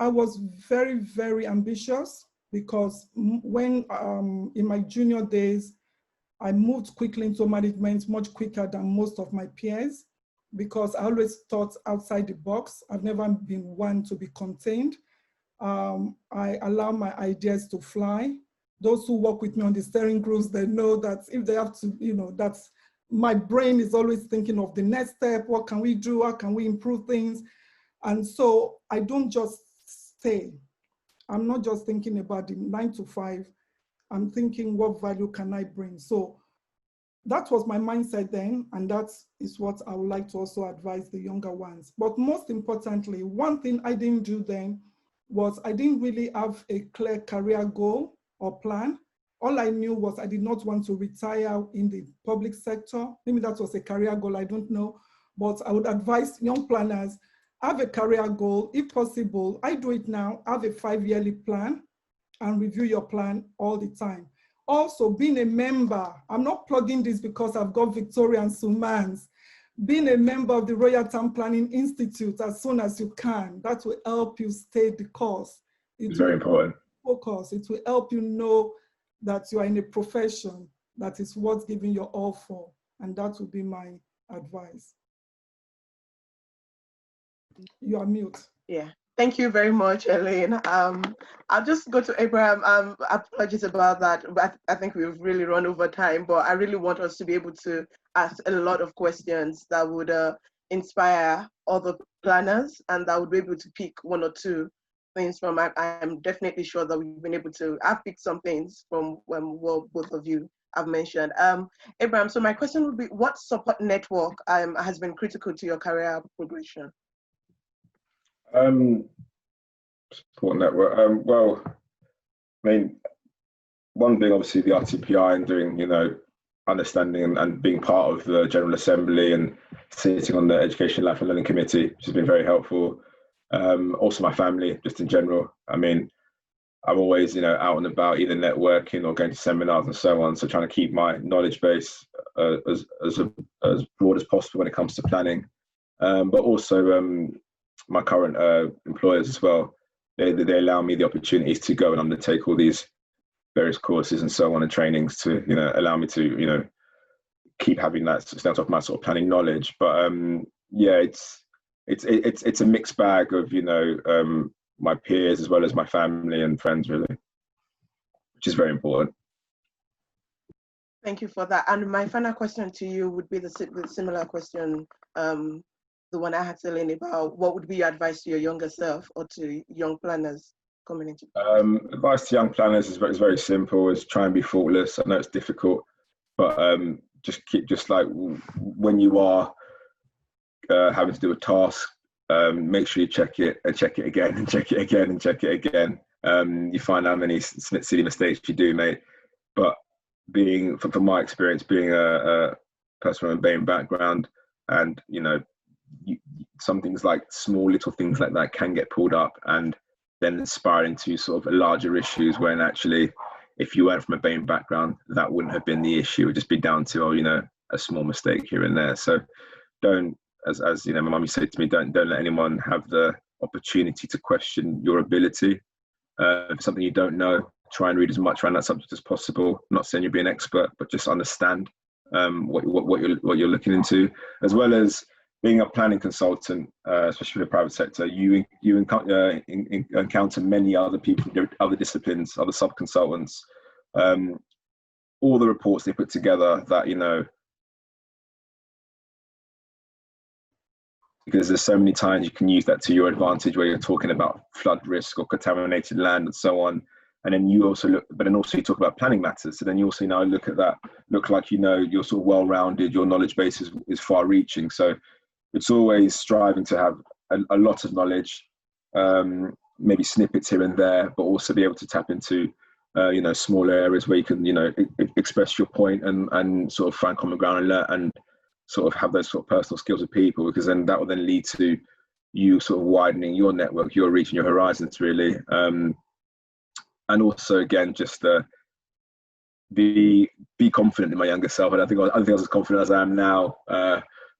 I was very, very ambitious, because when in my junior days, I moved quickly into management, much quicker than most of my peers, because I always thought outside the box. I've never been one to be contained. I allow my ideas to fly. Those who work with me on the steering groups, they know that if they have to, you know, that's, my brain is always thinking of the next step. What can we do? How can we improve things? And so I don't just stay. I'm not just thinking about the 9 to 5. I'm thinking, what value can I bring? So that was my mindset then, and that is what I would like to also advise the younger ones. But most importantly, one thing I didn't do then was I didn't really have a clear career goal or plan. All I knew was I did not want to retire in the public sector. Maybe that was a career goal, I don't know. But I would advise young planners, have a career goal. If possible, I do it now, have a 5-yearly plan and review your plan all the time. Also, being a member, I'm not plugging this because I've got Victoria and Manns. Being a member of the Royal Town Planning Institute as soon as you can, that will help you stay the course. It's very important. Focus. It will help you know that you are in a profession that is worth giving your all for. And that would be my advice. You are mute. Yeah. Thank you very much, Helen. I'll just go to Abraham. Apologies about that, but I think we've really run over time, but I really want us to be able to ask a lot of questions that would inspire other planners, and that would be able to pick 1 or 2 things from. I'm definitely sure that we've been able to, I've picked some things from what both of you have mentioned. Abraham, so my question would be, what support network has been critical to your career progression? Support network. Well, I mean, one being obviously the RTPI and doing, you know, understanding and being part of the General Assembly and sitting on the Education, Life and Learning Committee, which has been very helpful. Also my family, just in general. I mean, I'm always, you know, out and about, either networking or going to seminars and so on. So trying to keep my knowledge base as broad as possible when it comes to planning. But also my current employers as well. They allow me the opportunities to go and undertake all these various courses and so on and trainings to, you know, allow me to, you know, keep having that sense of my sort of planning knowledge. But yeah, it's a mixed bag of, you know, my peers as well as my family and friends, really, which is very important. Thank you for that. And my final question to you would be the similar question, the one I had to learn about. What would be your advice to your younger self or to young planners coming into? Advice to young planners is very simple: is try and be thoughtless. I know it's difficult, but just like when you are having to do a task, make sure you check it and check it again and check it again and check it again. You find how many silly mistakes you do make. But from my experience, being a person from a BAME background, and some things like small little things like that can get pulled up and then spiral into sort of larger issues, when actually, if you weren't from a BAME background, that wouldn't have been the issue. It would just be down to, a small mistake here and there. So don't, as my mum used to say to me, don't let anyone have the opportunity to question your ability. If it's something you don't know, try and read as much around that subject as possible. I'm not saying you'll be an expert, but just understand what you're looking into, as well as being a planning consultant, especially for the private sector. You encounter many other people, other disciplines, other sub-consultants, all the reports they put together that, because there's so many times you can use that to your advantage, where you're talking about flood risk or contaminated land and so on. And then you also you talk about planning matters. So then you also now look at that, look like, you're sort of well-rounded, your knowledge base is far reaching. So it's always striving to have a lot of knowledge, maybe snippets here and there, but also be able to tap into, smaller areas where you can, express your point and sort of find common ground and sort of have those sort of personal skills with people, because then that will then lead to you sort of widening your network, your reach and your horizons, really. And also, again, just be confident in my younger self. I don't think I was as confident as I am now.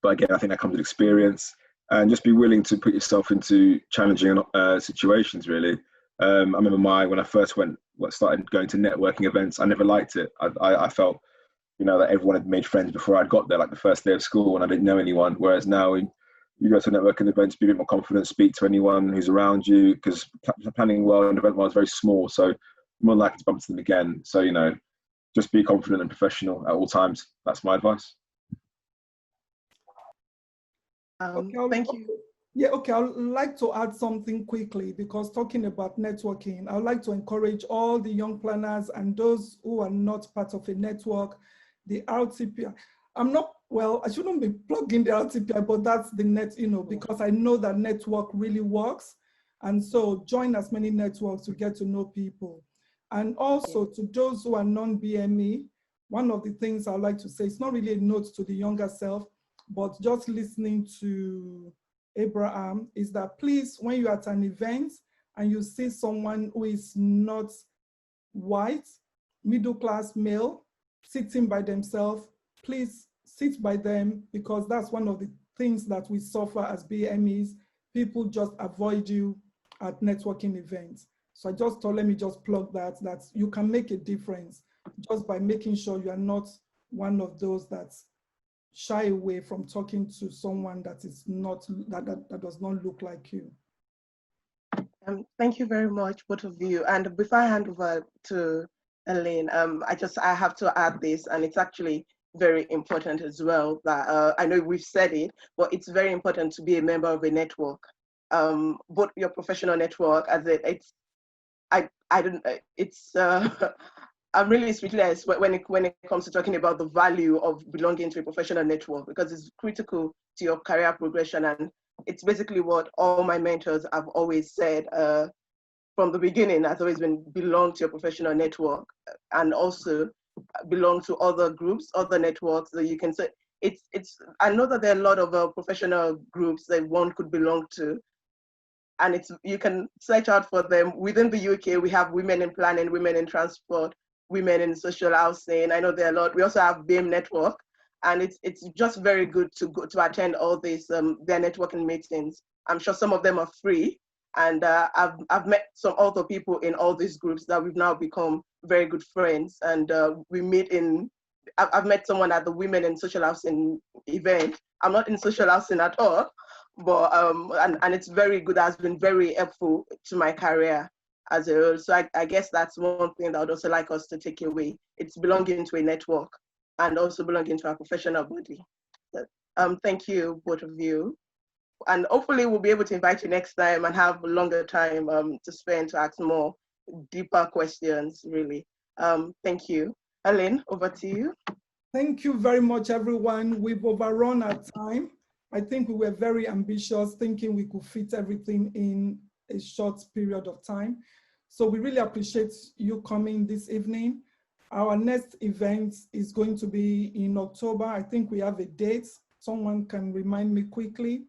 But again, I think that comes with experience, and just be willing to put yourself into challenging situations, really. I remember when I first started going to networking events, I never liked it. I felt, that everyone had made friends before I'd got there, like the first day of school, and I didn't know anyone. Whereas now, you go to networking events, be a bit more confident, speak to anyone who's around you, because planning well and event well is very small, so you're more likely to bump into them again. So, just be confident and professional at all times. That's my advice. Thank you. Yeah, okay, I would like to add something quickly, because talking about networking, I would like to encourage all the young planners and those who are not part of a network, the RTPI. I shouldn't be plugging the RTPI, but that's the net, because I know that network really works. And so join as many networks to get to know people. And also to those who are non-BME, one of the things I like to say, it's not really a note to the younger self, but just listening to Abraham, is that please, when you're at an event and you see someone who is not white, middle-class male, sitting by themselves, please sit by them, because that's one of the things that we suffer as BMEs. People just avoid you at networking events. So I just thought, let me just plug that you can make a difference just by making sure you are not one of those that shy away from talking to someone that is not, that does not look like you. Thank you very much, both of you. And before I hand over to Helen, I have to add this, and it's actually very important as well, that I know we've said it, but it's very important to be a member of a network, both your professional network, I'm really speechless when it comes to talking about the value of belonging to a professional network, because it's critical to your career progression. And it's basically what all my mentors have always said from the beginning, has always been belong to your professional network, and also belong to other groups, other networks that you can say. I know that there are a lot of professional groups that one could belong to, and you can search out for them. Within the UK, we have women in planning, women in transport, women in social housing. I know there are a lot. We also have BAME network, and it's just very good to go to attend all these their networking meetings. I'm sure some of them are free, and I've met some other people in all these groups that we've now become very good friends. And we meet I've met someone at the women in social housing event. I'm not in social housing at all, but and it's very good. Has been very helpful to my career as a whole. So I guess that's one thing that I would also like us to take away. It's belonging to a network and also belonging to our professional body. Thank you, both of you. And hopefully we'll be able to invite you next time and have a longer time to spend to ask more deeper questions, really. Thank you. Helen, over to you. Thank you very much, everyone. We've overrun our time. I think we were very ambitious, thinking we could fit everything in a short period of time. So we really appreciate you coming this evening. Our next event is going to be in October. I think we have a date. Someone can remind me quickly.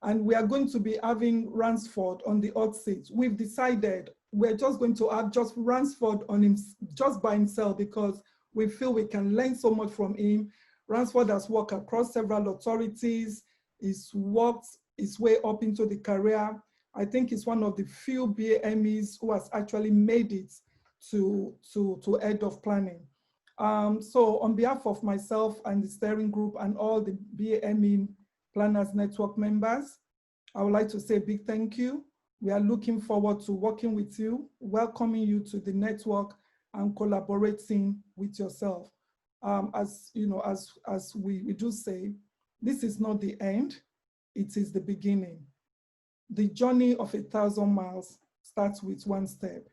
And we are going to be having Ransford on the hot seat. We've decided we're just going to have just Ransford on him, just by himself, because we feel we can learn so much from him. Ransford has worked across several authorities. He's worked his way up into the career. I think he's one of the few BAMEs who has actually made it to head of planning. So on behalf of myself and the steering group and all the BAME Planners Network members, I would like to say a big thank you. We are looking forward to working with you, welcoming you to the network and collaborating with yourself. As you know, as we do say, this is not the end, it is the beginning. The journey of 1,000 miles starts with one step.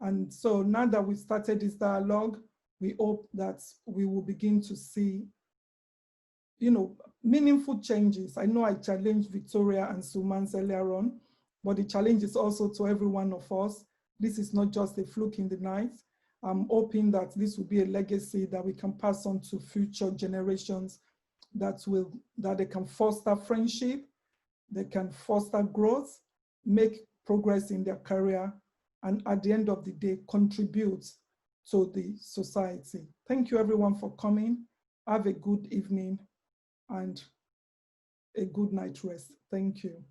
And so now that we've started this dialogue, we hope that we will begin to see, you know, meaningful changes. I know I challenged Victoria and Sumans earlier on, but the challenge is also to every one of us. This is not just a fluke in the night. I'm hoping that this will be a legacy that we can pass on to future generations, that they can foster friendship, they can foster growth, make progress in their career, and at the end of the day, contribute to the society. Thank you everyone for coming. Have a good evening and a good night rest. Thank you.